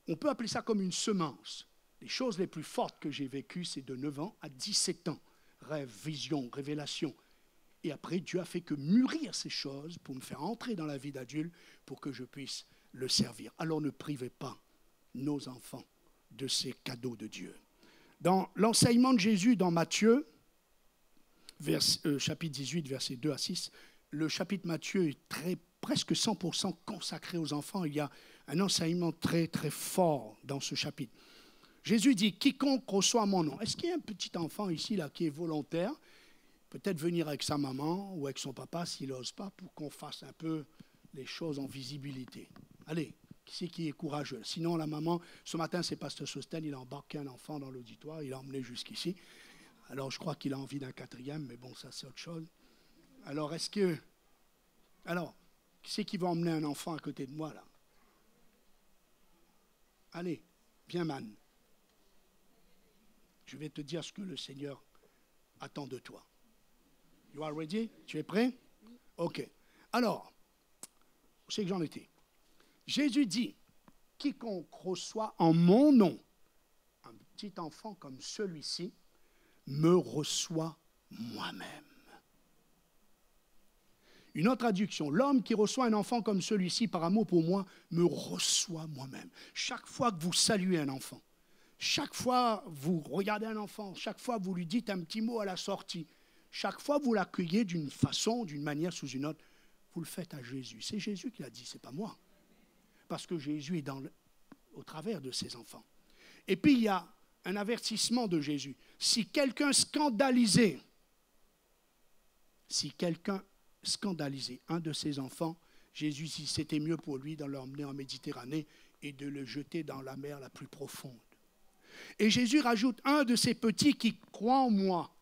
On peut appeler ça comme une semence. Les choses les plus fortes que j'ai vécues, c'est de 9 ans à 17 ans. Rêve, vision, révélation. Et après, Dieu a fait que mûrir ces choses pour me faire entrer dans la vie d'adulte pour que je puisse le servir. Alors ne privez pas nos enfants de ces cadeaux de Dieu. Dans l'enseignement de Jésus dans Matthieu, chapitre 18, versets 2 à 6, le chapitre Matthieu est presque 100% consacré aux enfants. Il y a un enseignement très, très fort dans ce chapitre. Jésus dit, quiconque reçoit mon nom. Est-ce qu'il y a un petit enfant ici là, qui est volontaire? Peut-être venir avec sa maman ou avec son papa s'il n'ose pas pour qu'on fasse un peu les choses en visibilité. Allez, qui c'est qui est courageux? Sinon, la maman, ce matin, c'est Pasteur Sosten, il a embarqué un enfant dans l'auditoire, il l'a emmené jusqu'ici. Alors, je crois qu'il a envie d'un 4e, mais bon, ça, c'est autre chose. Alors, qui c'est qui va emmener un enfant à côté de moi, là? Allez, viens, man. Je vais te dire ce que le Seigneur attend de toi. You are ready? Tu es prêt? OK. Alors, où c'est que j'en étais? Jésus dit, quiconque reçoit en mon nom un petit enfant comme celui-ci, me reçoit moi-même. Une autre traduction, l'homme qui reçoit un enfant comme celui-ci par amour pour moi, me reçoit moi-même. Chaque fois que vous saluez un enfant, chaque fois que vous regardez un enfant, chaque fois que vous lui dites un petit mot à la sortie, chaque fois que vous l'accueillez d'une façon, d'une manière, sous une autre, vous le faites à Jésus. C'est Jésus qui l'a dit, ce n'est pas moi. Parce que Jésus est au travers de ses enfants. Et puis il y a un avertissement de Jésus. Si quelqu'un scandalisait un de ses enfants, Jésus dit c'était mieux pour lui de l'emmener en Méditerranée et de le jeter dans la mer la plus profonde. Et Jésus rajoute un de ces petits qui croient en moi.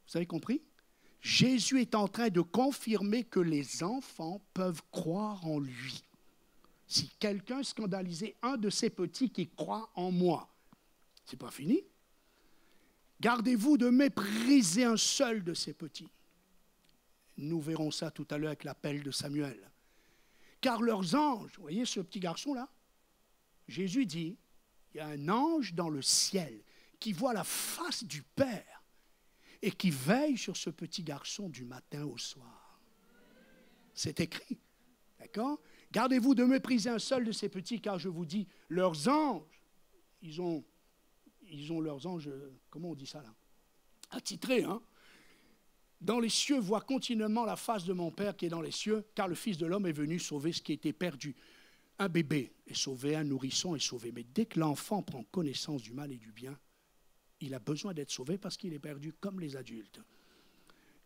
Vous avez compris? Jésus est en train de confirmer que les enfants peuvent croire en lui. Si quelqu'un scandalisait un de ces petits qui croient en moi, c'est pas fini. Gardez-vous de mépriser un seul de ces petits. Nous verrons ça tout à l'heure avec l'appel de Samuel. Car leurs anges, vous voyez ce petit garçon-là? Jésus dit, il y a un ange dans le ciel qui voit la face du Père et qui veille sur ce petit garçon du matin au soir. C'est écrit, d'accord? Gardez-vous de mépriser un seul de ces petits, car je vous dis, leurs anges, ils ont leurs anges, comment on dit ça là? Attitrés, hein? Dans les cieux, voient continuellement la face de mon Père qui est dans les cieux, car le Fils de l'homme est venu sauver ce qui était perdu. Un bébé est sauvé, un nourrisson est sauvé. Mais dès que l'enfant prend connaissance du mal et du bien, il a besoin d'être sauvé parce qu'il est perdu comme les adultes.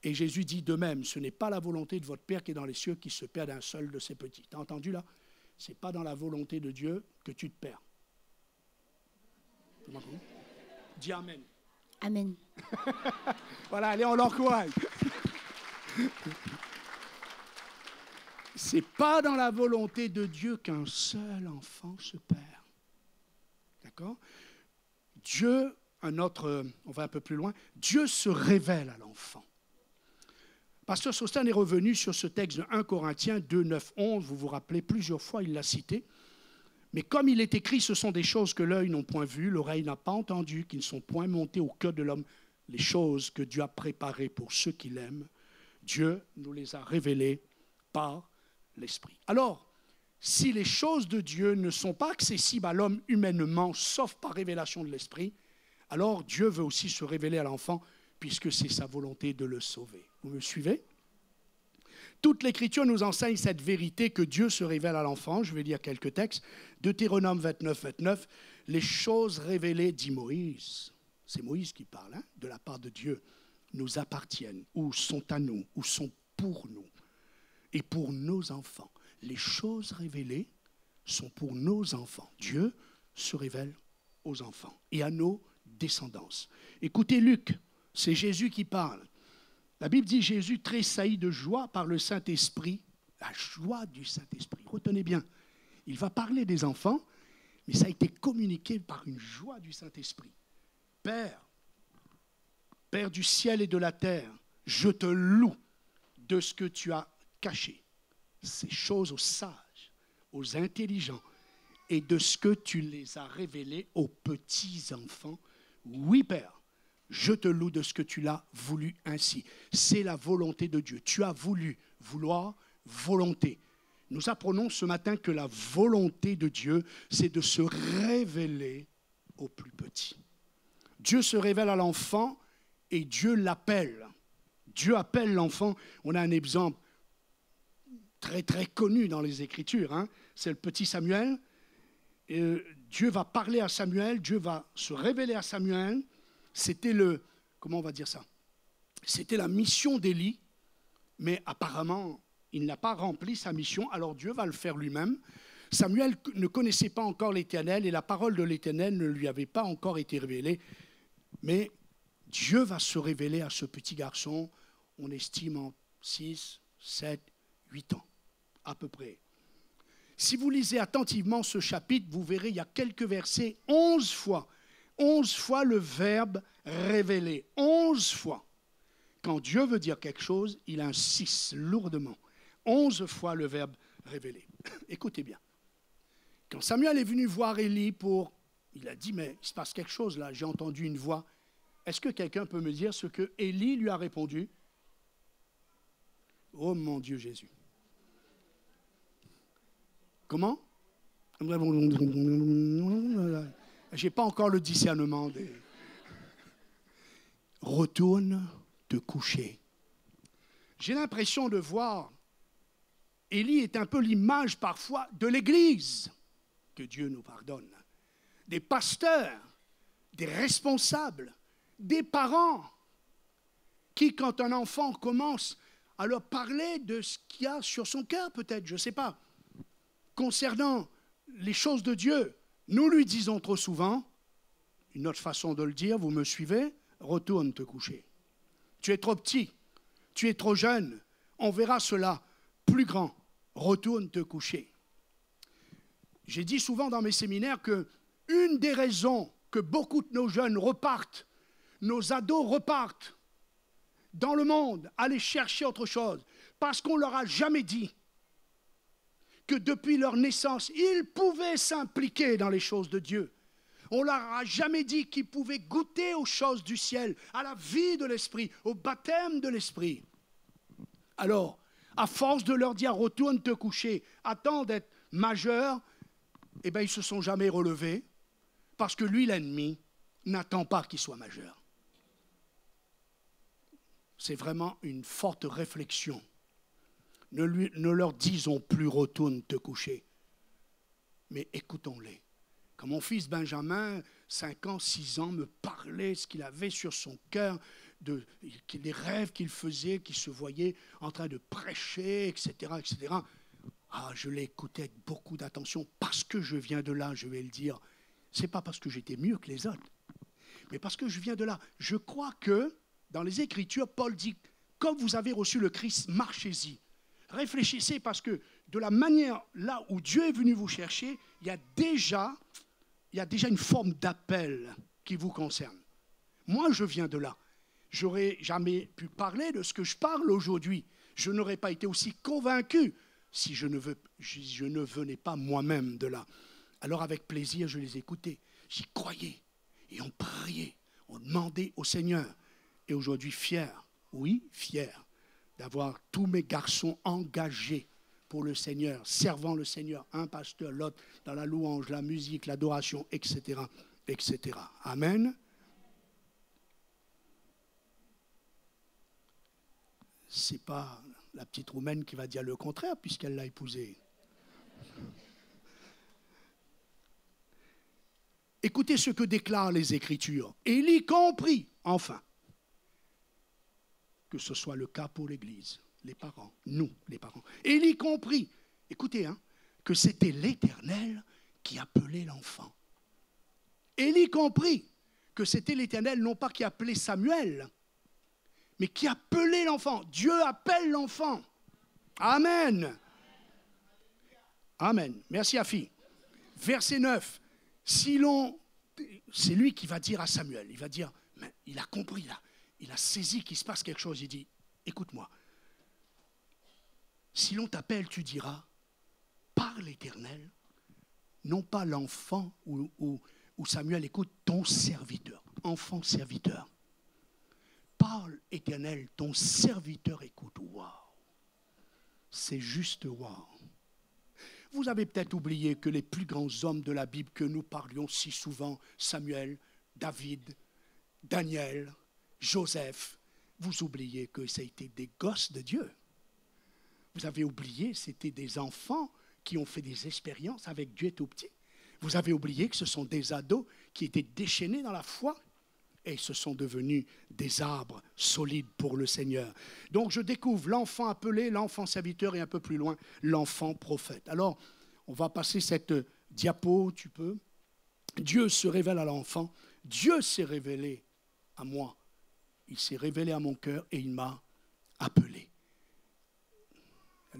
Et Jésus dit de même, ce n'est pas la volonté de votre Père qui est dans les cieux qui se perd d'un seul de ses petits. T'as entendu là? Ce n'est pas dans la volonté de Dieu que tu te perds. Dis Amen. Amen. Voilà, allez, on l'encourage. Ce n'est pas dans la volonté de Dieu qu'un seul enfant se perd. D'accord? Dieu, on va un peu plus loin, Dieu se révèle à l'enfant. Pasteur Sosten est revenu sur ce texte de 1 Corinthiens 2, 9, 11. Vous vous rappelez, plusieurs fois il l'a cité. Mais comme il est écrit, ce sont des choses que l'œil n'a point vues, l'oreille n'a pas entendues, qui ne sont point montées au cœur de l'homme, les choses que Dieu a préparées pour ceux qui l'aiment. Dieu nous les a révélées par l'Esprit. Alors, si les choses de Dieu ne sont pas accessibles à l'homme humainement, sauf par révélation de l'Esprit, alors Dieu veut aussi se révéler à l'enfant, puisque c'est sa volonté de le sauver. Vous me suivez? Toute l'Écriture nous enseigne cette vérité que Dieu se révèle à l'enfant. Je vais lire quelques textes. Deutéronome 29, 29. Les choses révélées, dit Moïse, c'est Moïse qui parle, hein, de la part de Dieu, nous appartiennent, ou sont à nous, ou sont pour nous, et pour nos enfants. Les choses révélées sont pour nos enfants. Dieu se révèle aux enfants et à nos descendances. Écoutez Luc, c'est Jésus qui parle. La Bible dit Jésus tressaillit de joie par le Saint-Esprit, la joie du Saint-Esprit. Retenez bien, il va parler des enfants, mais ça a été communiqué par une joie du Saint-Esprit. Père, Père du ciel et de la terre, je te loue de ce que tu as caché, ces choses aux sages, aux intelligents, et de ce que tu les as révélées aux petits-enfants. Oui, Père, je te loue de ce que tu l'as voulu ainsi. C'est la volonté de Dieu. Tu as voulu, vouloir, volonté. Nous apprenons ce matin que la volonté de Dieu, c'est de se révéler aux plus petits. Dieu se révèle à l'enfant et Dieu l'appelle. Dieu appelle l'enfant. On a un exemple très très connu dans les Écritures, hein. C'est le petit Samuel. Et Dieu va parler à Samuel, Dieu va se révéler à Samuel. C'était comment on va dire ça? C'était la mission d'Élie, mais apparemment, il n'a pas rempli sa mission, alors Dieu va le faire lui-même. Samuel ne connaissait pas encore l'Éternel et la parole de l'Éternel ne lui avait pas encore été révélée. Mais Dieu va se révéler à ce petit garçon, on estime en 6, 7, 8 ans, à peu près. Si vous lisez attentivement ce chapitre, vous verrez, il y a quelques versets, 11 fois le verbe révéler, 11 fois. Quand Dieu veut dire quelque chose, il insiste lourdement. 11 fois le verbe révéler. Écoutez bien. Quand Samuel est venu voir Élie il a dit, mais il se passe quelque chose là, j'ai entendu une voix. Est-ce que quelqu'un peut me dire ce que Élie lui a répondu? Oh mon Dieu Jésus. Comment? J'ai pas encore le discernement. Retourne te coucher. J'ai l'impression de voir, Élie est un peu l'image parfois de l'Église, que Dieu nous pardonne, des pasteurs, des responsables, des parents, qui quand un enfant commence à leur parler de ce qu'il y a sur son cœur peut-être, je ne sais pas, concernant les choses de Dieu, nous lui disons trop souvent, une autre façon de le dire, vous me suivez, retourne te coucher. Tu es trop petit, tu es trop jeune, on verra cela plus grand, retourne te coucher. J'ai dit souvent dans mes séminaires que une des raisons que beaucoup de nos jeunes repartent, nos ados repartent dans le monde, aller chercher autre chose, parce qu'on ne leur a jamais dit que depuis leur naissance, ils pouvaient s'impliquer dans les choses de Dieu. On ne leur a jamais dit qu'ils pouvaient goûter aux choses du ciel, à la vie de l'Esprit, au baptême de l'Esprit. Alors, à force de leur dire « retourne te coucher », attends d'être majeur, eh bien, ils ne se sont jamais relevés, parce que lui, l'ennemi, n'attend pas qu'il soit majeur. C'est vraiment une forte réflexion. Ne leur disons plus « retourne te coucher », mais écoutons-les. Quand mon fils Benjamin, 5 ans, 6 ans, me parlait ce qu'il avait sur son cœur, des rêves qu'il faisait, qu'il se voyait en train de prêcher, etc., etc. Ah, je l'ai écouté avec beaucoup d'attention, parce que je viens de là, je vais le dire. Ce n'est pas parce que j'étais mieux que les autres, mais parce que je viens de là. Je crois que, dans les Écritures, Paul dit, comme vous avez reçu le Christ, marchez-y. Réfléchissez, parce que de la manière là où Dieu est venu vous chercher, il y a déjà une forme d'appel qui vous concerne. Moi, je viens de là. J'aurais jamais pu parler de ce que je parle aujourd'hui. Je n'aurais pas été aussi convaincu si je ne venais pas moi-même de là. Alors, avec plaisir, je les écoutais. J'y croyais. Et on priait. On demandait au Seigneur. Et aujourd'hui, fier, oui, fier, d'avoir tous mes garçons engagés pour le Seigneur, servant le Seigneur, un pasteur, l'autre, dans la louange, la musique, l'adoration, etc., etc. Amen. Ce n'est pas la petite Roumaine qui va dire le contraire, puisqu'elle l'a épousé. Écoutez ce que déclarent les Écritures. Élie comprit, enfin, que ce soit le cas pour l'Église, les parents, nous, les parents. Élie comprit, écoutez, que c'était l'Éternel qui appelait l'enfant. Élie comprit que c'était l'Éternel, non pas qui appelait Samuel, mais qui appelait l'enfant. Dieu appelle l'enfant. Amen. Amen. Merci, Afi. Verset 9. C'est lui qui va dire à Samuel, il va dire, mais il a compris là, il a saisi qu'il se passe quelque chose, il dit, écoute-moi, Si l'on t'appelle, tu diras, par l'Éternel, non pas l'enfant ou Samuel, écoute, ton serviteur, enfant serviteur. Parle, Éternel, ton serviteur écoute. Waouh! C'est juste waouh! Vous avez peut-être oublié que les plus grands hommes de la Bible que nous parlions si souvent, Samuel, David, Daniel, Joseph, vous oubliez que ça a été des gosses de Dieu. Vous avez oublié, c'était des enfants qui ont fait des expériences avec Dieu tout petit. Vous avez oublié que ce sont des ados qui étaient déchaînés dans la foi et ce sont devenus des arbres solides pour le Seigneur. Donc je découvre l'enfant appelé, l'enfant serviteur et un peu plus loin, l'enfant prophète. Alors, on va passer cette diapo, tu peux. Dieu se révèle à l'enfant. Dieu s'est révélé à moi. Il s'est révélé à mon cœur et il m'a appelé.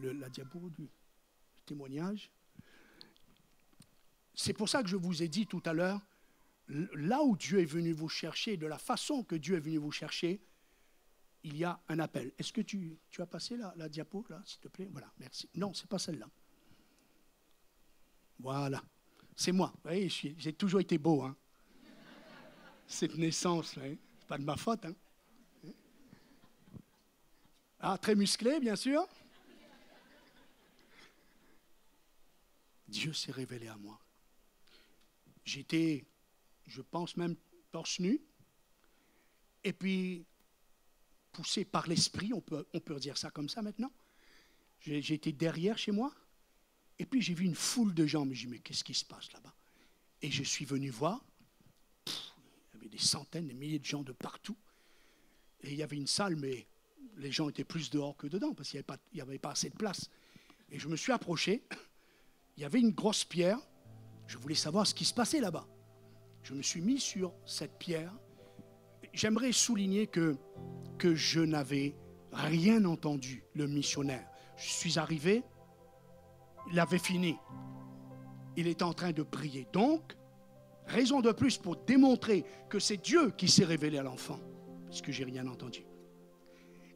La diapo du témoignage. C'est pour ça que je vous ai dit tout à l'heure, là où Dieu est venu vous chercher, de la façon que Dieu est venu vous chercher, il y a un appel. Est-ce que tu as passé la diapo, là, s'il te plaît? Voilà, merci. Non, ce n'est pas celle-là. Voilà, c'est moi. Vous voyez, j'ai toujours été beau. Hein. Cette naissance, hein. C'est pas de ma faute. Hein. Ah, très musclé, bien sûr. Dieu s'est révélé à moi. J'étais, je pense même, torse nu. Et puis, poussé par l'esprit, on peut dire ça comme ça maintenant. J'étais derrière chez moi. Et puis, j'ai vu une foule de gens. Mais j'ai dit, mais qu'est-ce qui se passe là-bas? Et je suis venu voir. Il y avait des centaines, des milliers de gens de partout. Et il y avait une salle, mais les gens étaient plus dehors que dedans, parce qu'il n'y avait pas assez de place. Et je me suis approché. Il y avait une grosse pierre. Je voulais savoir ce qui se passait là-bas. Je me suis mis sur cette pierre. J'aimerais souligner que je n'avais rien entendu, le missionnaire. Je suis arrivé, il avait fini. Il est en train de prier. Donc, raison de plus pour démontrer que c'est Dieu qui s'est révélé à l'enfant, parce que je n'ai rien entendu.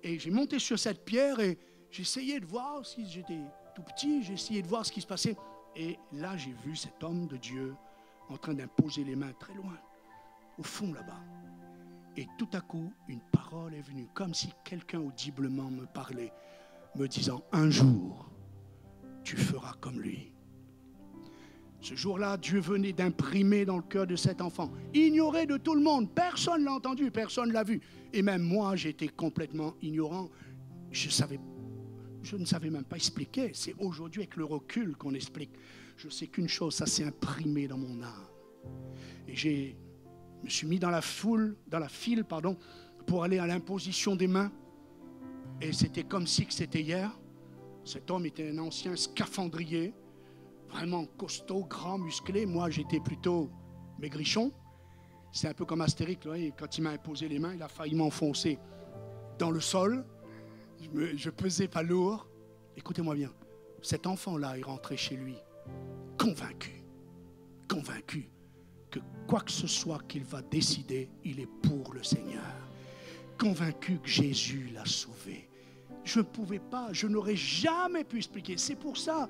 Et j'ai monté sur cette pierre et j'essayais de voir, si j'étais tout petit, j'essayais de voir ce qui se passait. Et là, j'ai vu cet homme de Dieu en train d'imposer les mains très loin, au fond là-bas. Et tout à coup, une parole est venue, comme si quelqu'un audiblement me parlait, me disant, un jour, tu feras comme lui. Ce jour-là, Dieu venait d'imprimer dans le cœur de cet enfant, ignoré de tout le monde, personne ne l'a entendu, personne ne l'a vu. Et même moi, j'étais complètement ignorant, je ne savais même pas expliquer. C'est aujourd'hui avec le recul qu'on explique. Je sais qu'une chose, ça s'est imprimé dans mon âme. Et je me suis mis dans la file, pour aller à l'imposition des mains. Et c'était comme si c'était hier. Cet homme était un ancien scaphandrier, vraiment costaud, grand, musclé. Moi, j'étais plutôt maigrichon. C'est un peu comme Astérix, là, quand il m'a imposé les mains, il a failli m'enfoncer dans le sol. Je pesais pas lourd. Écoutez-moi bien, cet enfant-là est rentré chez lui, convaincu que quoi que ce soit qu'il va décider, il est pour le Seigneur. Convaincu que Jésus l'a sauvé. Je ne pouvais pas, je n'aurais jamais pu expliquer. C'est pour ça,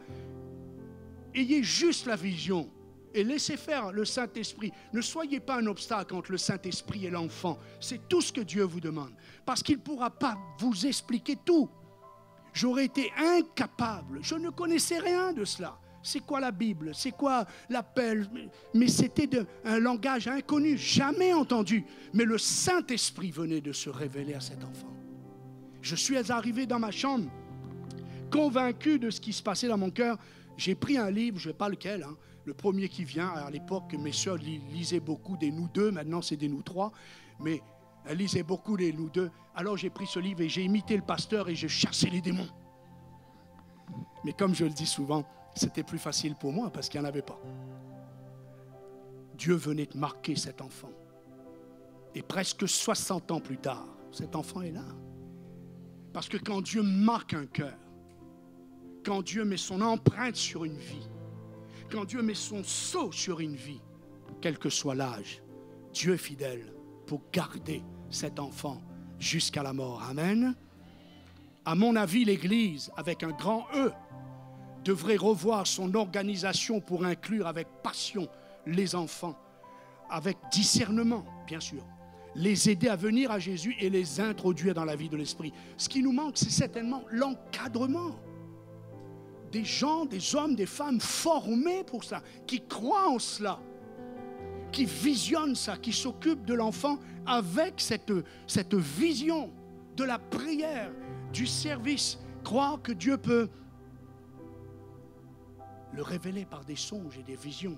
ayez juste la vision et laissez faire le Saint-Esprit. Ne soyez pas un obstacle entre le Saint-Esprit et l'enfant. C'est tout ce que Dieu vous demande. Parce qu'il ne pourra pas vous expliquer tout. J'aurais été incapable. Je ne connaissais rien de cela. C'est quoi la Bible? C'est quoi l'appel? Mais c'était un langage inconnu, jamais entendu. Mais le Saint-Esprit venait de se révéler à cet enfant. Je suis arrivé dans ma chambre, convaincu de ce qui se passait dans mon cœur. J'ai pris un livre, je ne sais pas lequel, hein, le premier qui vient. À l'époque, mes soeurs lisaient beaucoup des Nous deux, maintenant c'est des Nous trois, mais elles lisaient beaucoup des Nous deux. Alors j'ai pris ce livre et j'ai imité le pasteur et j'ai chassé les démons. Mais comme je le dis souvent, c'était plus facile pour moi parce qu'il n'y en avait pas. Dieu venait de marquer cet enfant. Et presque 60 ans plus tard, cet enfant est là. Parce que quand Dieu marque un cœur, quand Dieu met son empreinte sur une vie, quand Dieu met son sceau sur une vie, quel que soit l'âge, Dieu est fidèle pour garder cet enfant jusqu'à la mort. Amen. À mon avis, l'Église, avec un grand E, devrait revoir son organisation pour inclure avec passion les enfants, avec discernement, bien sûr, les aider à venir à Jésus et les introduire dans la vie de l'Esprit. Ce qui nous manque, c'est certainement l'encadrement. Des gens, des hommes, des femmes formés pour ça, qui croient en cela, qui visionnent ça, qui s'occupent de l'enfant avec cette vision de la prière, du service. Croire que Dieu peut le révéler par des songes et des visions.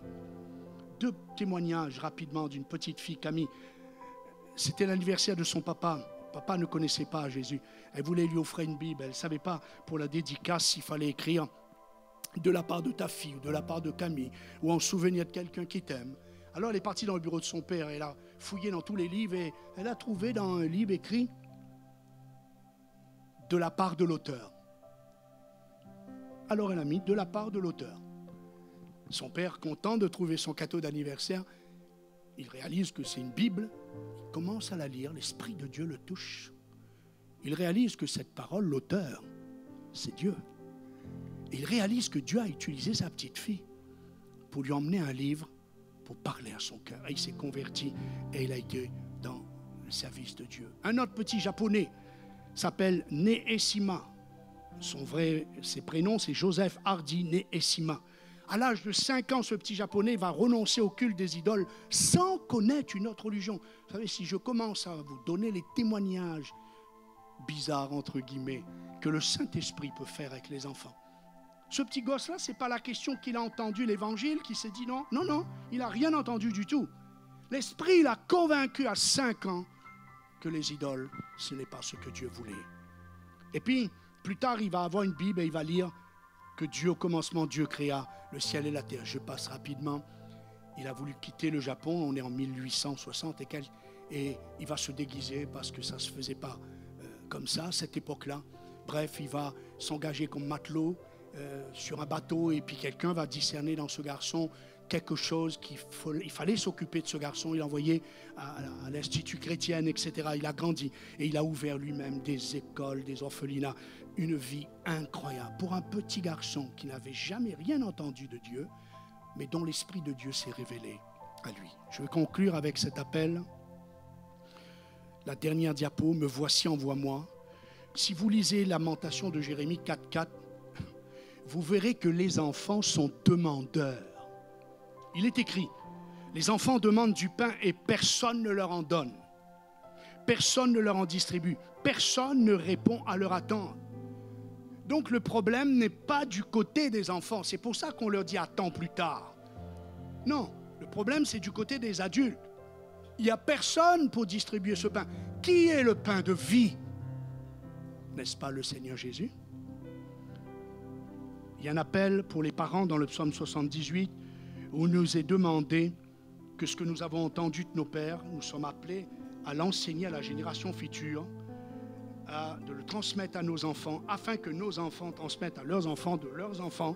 2 témoignages rapidement d'une petite fille, Camille. C'était l'anniversaire de son papa. Papa ne connaissait pas Jésus. Elle voulait lui offrir une Bible. Elle ne savait pas pour la dédicace s'il fallait écrire de la part de ta fille ou de la part de Camille ou en souvenir de quelqu'un qui t'aime. Alors elle est partie dans le bureau de son père. Elle a fouillé dans tous les livres et elle a trouvé dans un livre écrit de la part de l'auteur. Alors elle a mis de la part de l'auteur. Son père, content de trouver son cadeau d'anniversaire, il réalise que c'est une Bible. Il commence à la lire, l'Esprit de Dieu le touche. Il réalise que cette parole, l'auteur, c'est Dieu. Et il réalise que Dieu a utilisé sa petite fille pour lui emmener un livre, pour parler à son cœur. Et il s'est converti et il a été dans le service de Dieu. Un autre petit japonais s'appelle Neesima. Ses prénoms, c'est Joseph Hardy Neesima. À l'âge de 5 ans, ce petit japonais va renoncer au culte des idoles sans connaître une autre religion. Vous savez, si je commence à vous donner les témoignages bizarres, entre guillemets, que le Saint-Esprit peut faire avec les enfants. Ce petit gosse-là, ce n'est pas la question qu'il a entendu l'évangile, qui s'est dit non, non, non, il n'a rien entendu du tout. L'Esprit l'a convaincu à 5 ans que les idoles, ce n'est pas ce que Dieu voulait. Et puis, plus tard, il va avoir une Bible et il va lire que Dieu, au commencement, Dieu créa le ciel et la terre. Je passe rapidement. Il a voulu quitter le Japon, on est en 1860 et quelques, et il va se déguiser parce que ça ne se faisait pas comme ça, à cette époque-là. Bref, il va s'engager comme matelot sur un bateau et puis quelqu'un va discerner dans ce garçon quelque chose il fallait s'occuper de ce garçon. Il l'a envoyé à l'Institut chrétien, etc. Il a grandi et il a ouvert lui-même des écoles, des orphelinats. Une vie incroyable pour un petit garçon qui n'avait jamais rien entendu de Dieu, mais dont l'Esprit de Dieu s'est révélé à lui. Je vais conclure avec cet appel. La dernière diapo, me voici, envoie-moi. Si vous lisez Lamentation de Jérémie 4.4, vous verrez que les enfants sont demandeurs. Il est écrit, les enfants demandent du pain et personne ne leur en donne. Personne ne leur en distribue. Personne ne répond à leur attente. Donc le problème n'est pas du côté des enfants. C'est pour ça qu'on leur dit attends plus tard. Non, le problème c'est du côté des adultes. Il n'y a personne pour distribuer ce pain. Qui est le pain de vie? N'est-ce pas le Seigneur Jésus? Il y a un appel pour les parents dans le psaume 78 où il nous est demandé que ce que nous avons entendu de nos pères, nous sommes appelés à l'enseigner à la génération future, de le transmettre à nos enfants, afin que nos enfants transmettent à leurs enfants, de leurs enfants,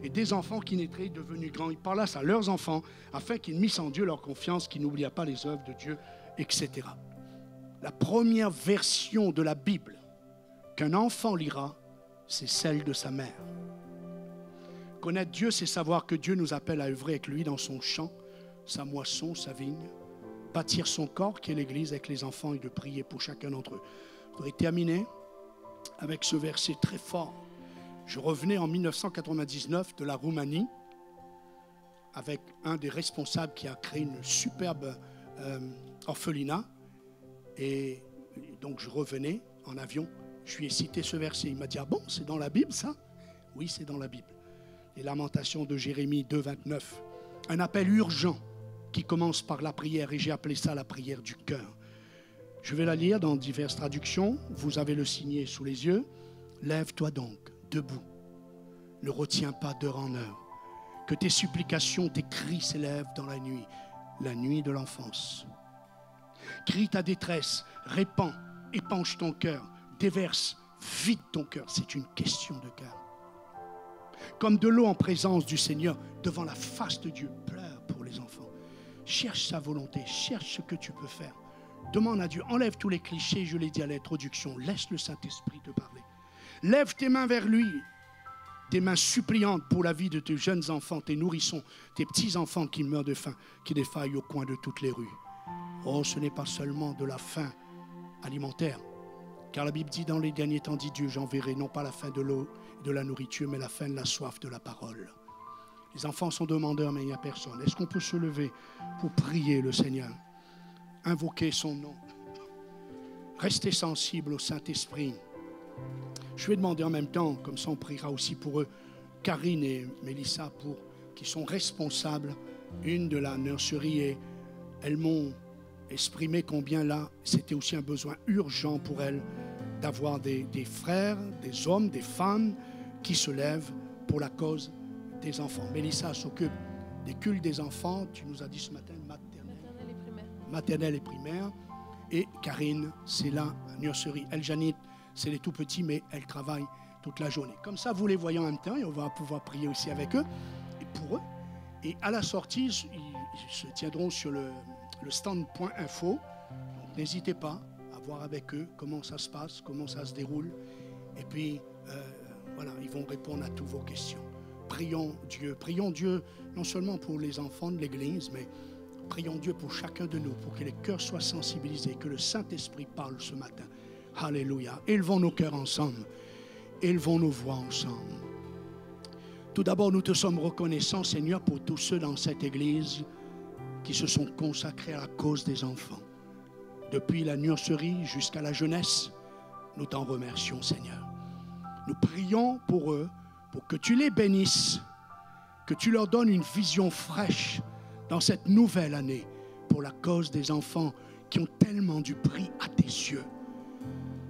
et des enfants qui naîtraient devenus grands. Ils parlent à leurs enfants, afin qu'ils missent en Dieu leur confiance, qu'ils n'oublient pas les œuvres de Dieu, etc. La première version de la Bible qu'un enfant lira, c'est celle de sa mère. Connaître Dieu, c'est savoir que Dieu nous appelle à œuvrer avec lui dans son champ, sa moisson, sa vigne, bâtir son corps qui est l'Église avec les enfants et de prier pour chacun d'entre eux. Je voudrais terminer avec ce verset très fort. Je revenais en 1999 de la Roumanie avec un des responsables qui a créé une superbe orphelinat. Et donc je revenais en avion, je lui ai cité ce verset. Il m'a dit, ah bon, c'est dans la Bible ça? Oui, c'est dans la Bible. Les Lamentations de Jérémie 2.29. Un appel urgent qui commence par la prière, et j'ai appelé ça la prière du cœur. Je vais la lire dans diverses traductions. Vous avez le signé sous les yeux. Lève-toi donc, debout. Ne retiens pas d'heure en heure. Que tes supplications, tes cris s'élèvent dans la nuit de l'enfance. Crie ta détresse, répands, épanche ton cœur, déverse, vide ton cœur. C'est une question de cœur. Comme de l'eau en présence du Seigneur, devant la face de Dieu, pleure pour les enfants. Cherche sa volonté, cherche ce que tu peux faire. Demande à Dieu, enlève tous les clichés, je l'ai dit à l'introduction, laisse le Saint-Esprit te parler. Lève tes mains vers lui, tes mains suppliantes pour la vie de tes jeunes enfants, tes nourrissons, tes petits-enfants qui meurent de faim, qui défaillent au coin de toutes les rues. Oh, ce n'est pas seulement de la faim alimentaire, car la Bible dit dans les derniers temps, dit Dieu, j'enverrai non pas la faim de l'eau, de la nourriture, mais la faim de la soif de la parole. Les enfants sont demandeurs, mais il n'y a personne. Est-ce qu'on peut se lever pour prier le Seigneur, invoquer son nom, rester sensible au Saint-Esprit? Je vais demander en même temps, comme ça on priera aussi pour eux, Karine et Mélissa, qui sont responsables, une de la nurserie, et elles m'ont exprimé combien là, c'était aussi un besoin urgent pour elles d'avoir des frères, des hommes, des femmes qui se lèvent pour la cause des enfants. Mélissa s'occupe des cultes des enfants, tu nous as dit ce matin, maternelle et primaire. Et Karine, c'est la nurserie. Janine, c'est les tout petits, mais elle travaille toute la journée. Comme ça, vous les voyez en même temps, et on va pouvoir prier aussi avec eux et pour eux. Et à la sortie, ils se tiendront sur le stand .info. Donc, n'hésitez pas à voir avec eux comment ça se passe, comment ça se déroule. Et puis, voilà, ils vont répondre à toutes vos questions. Prions Dieu non seulement pour les enfants de l'Église, mais prions Dieu pour chacun de nous, pour que les cœurs soient sensibilisés, que le Saint-Esprit parle ce matin. Alléluia. Élevons nos cœurs ensemble. Élevons nos voix ensemble. Tout d'abord, nous te sommes reconnaissants, Seigneur, pour tous ceux dans cette Église qui se sont consacrés à la cause des enfants. Depuis la nurserie jusqu'à la jeunesse, nous t'en remercions, Seigneur. Nous prions pour eux, pour que tu les bénisses, que tu leur donnes une vision fraîche dans cette nouvelle année pour la cause des enfants qui ont tellement du prix à tes yeux.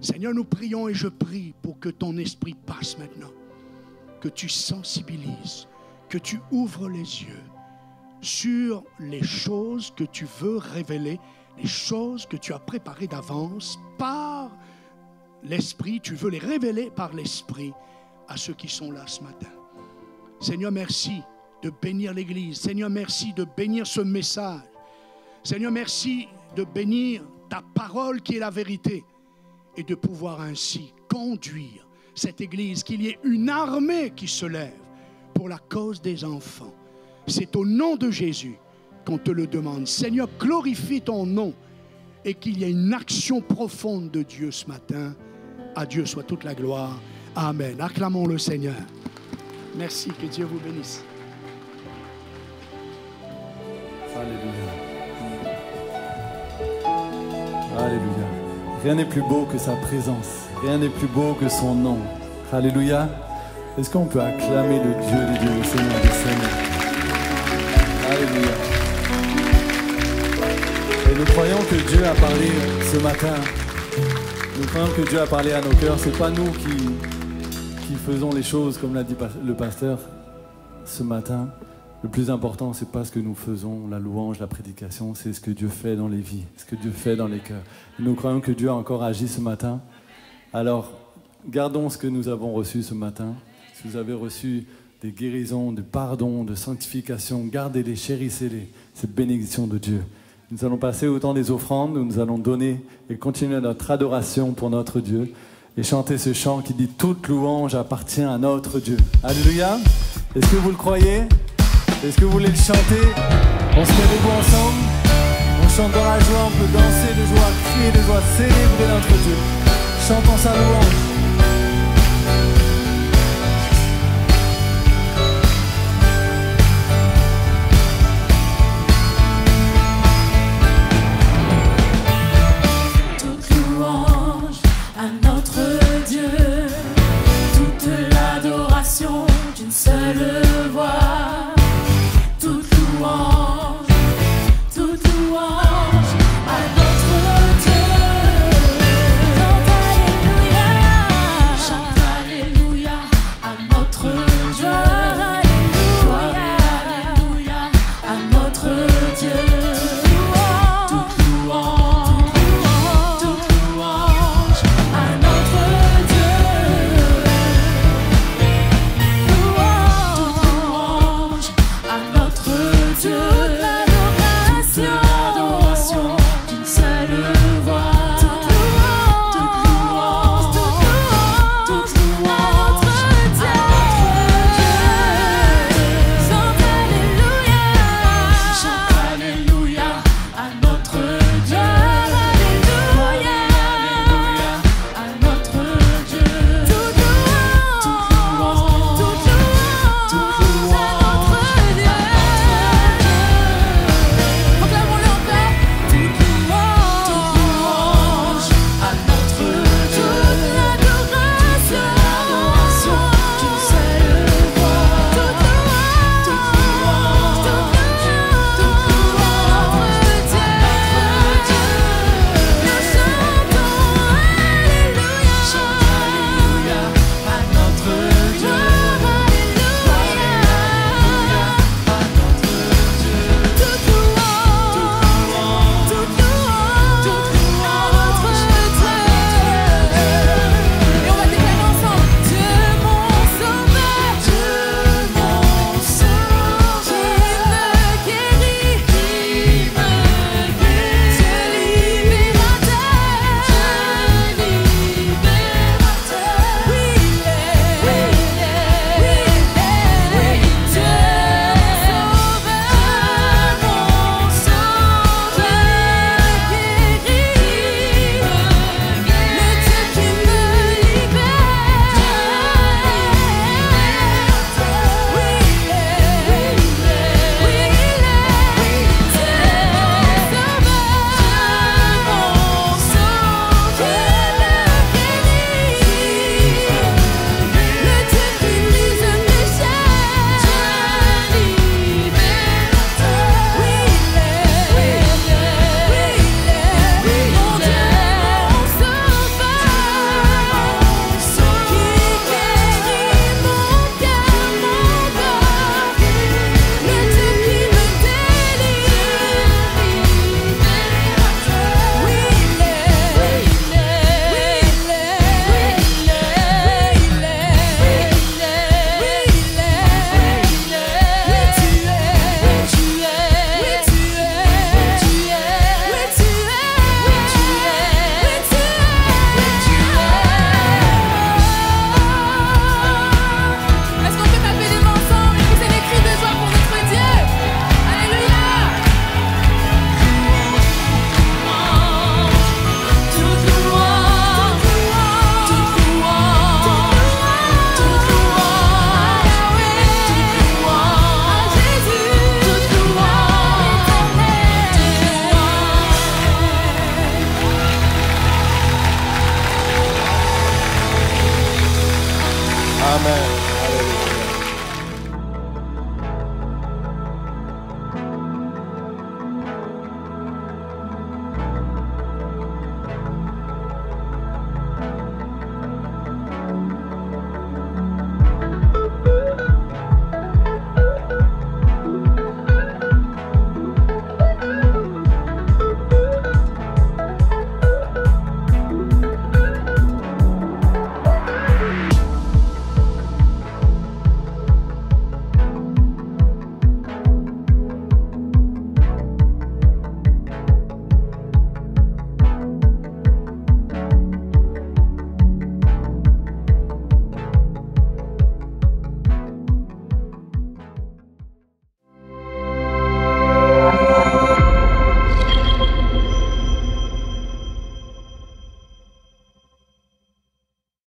Seigneur, nous prions et je prie pour que ton esprit passe maintenant, que tu sensibilises, que tu ouvres les yeux sur les choses que tu veux révéler, les choses que tu as préparées d'avance par l'Esprit, tu veux les révéler par l'Esprit à ceux qui sont là ce matin. Seigneur, merci de bénir l'Église. Seigneur, merci de bénir ce message. Seigneur, merci de bénir ta parole qui est la vérité et de pouvoir ainsi conduire cette Église, qu'il y ait une armée qui se lève pour la cause des enfants. C'est au nom de Jésus qu'on te le demande. Seigneur, glorifie ton nom et qu'il y ait une action profonde de Dieu ce matin. À Dieu soit toute la gloire. Amen. Acclamons le Seigneur. Merci, que Dieu vous bénisse. Alléluia. Alléluia. Rien n'est plus beau que sa présence. Rien n'est plus beau que son nom. Alléluia. Est-ce qu'on peut acclamer le Dieu des dieux, le Seigneur des seigneurs? Alléluia. Et nous croyons que Dieu a parlé ce matin. Nous croyons que Dieu a parlé à nos cœurs. Ce n'est pas nous qui faisons les choses, comme l'a dit le pasteur ce matin. Le plus important, ce n'est pas ce que nous faisons, la louange, la prédication, c'est ce que Dieu fait dans les vies, ce que Dieu fait dans les cœurs. Et nous croyons que Dieu a encore agi ce matin. Alors, gardons ce que nous avons reçu ce matin. Si vous avez reçu des guérisons, de pardon, de sanctification, gardez-les, chérissez-les, cette bénédiction de Dieu. Nous allons passer au temps des offrandes, où nous allons donner et continuer notre adoration pour notre Dieu et chanter ce chant qui dit « Toute louange appartient à notre Dieu ». Alléluia. Est-ce que vous le croyez? Est-ce que vous voulez le chanter? On se met debout ensemble. On chante dans la joie, on peut danser de joie, crier de joie, célébrer notre Dieu. Chantons sa louange. D'une seule voix, toute louange à notre Dieu. Chante Alléluia à notre Dieu. Alléluia à notre Dieu. Toute louange à notre Dieu. frère.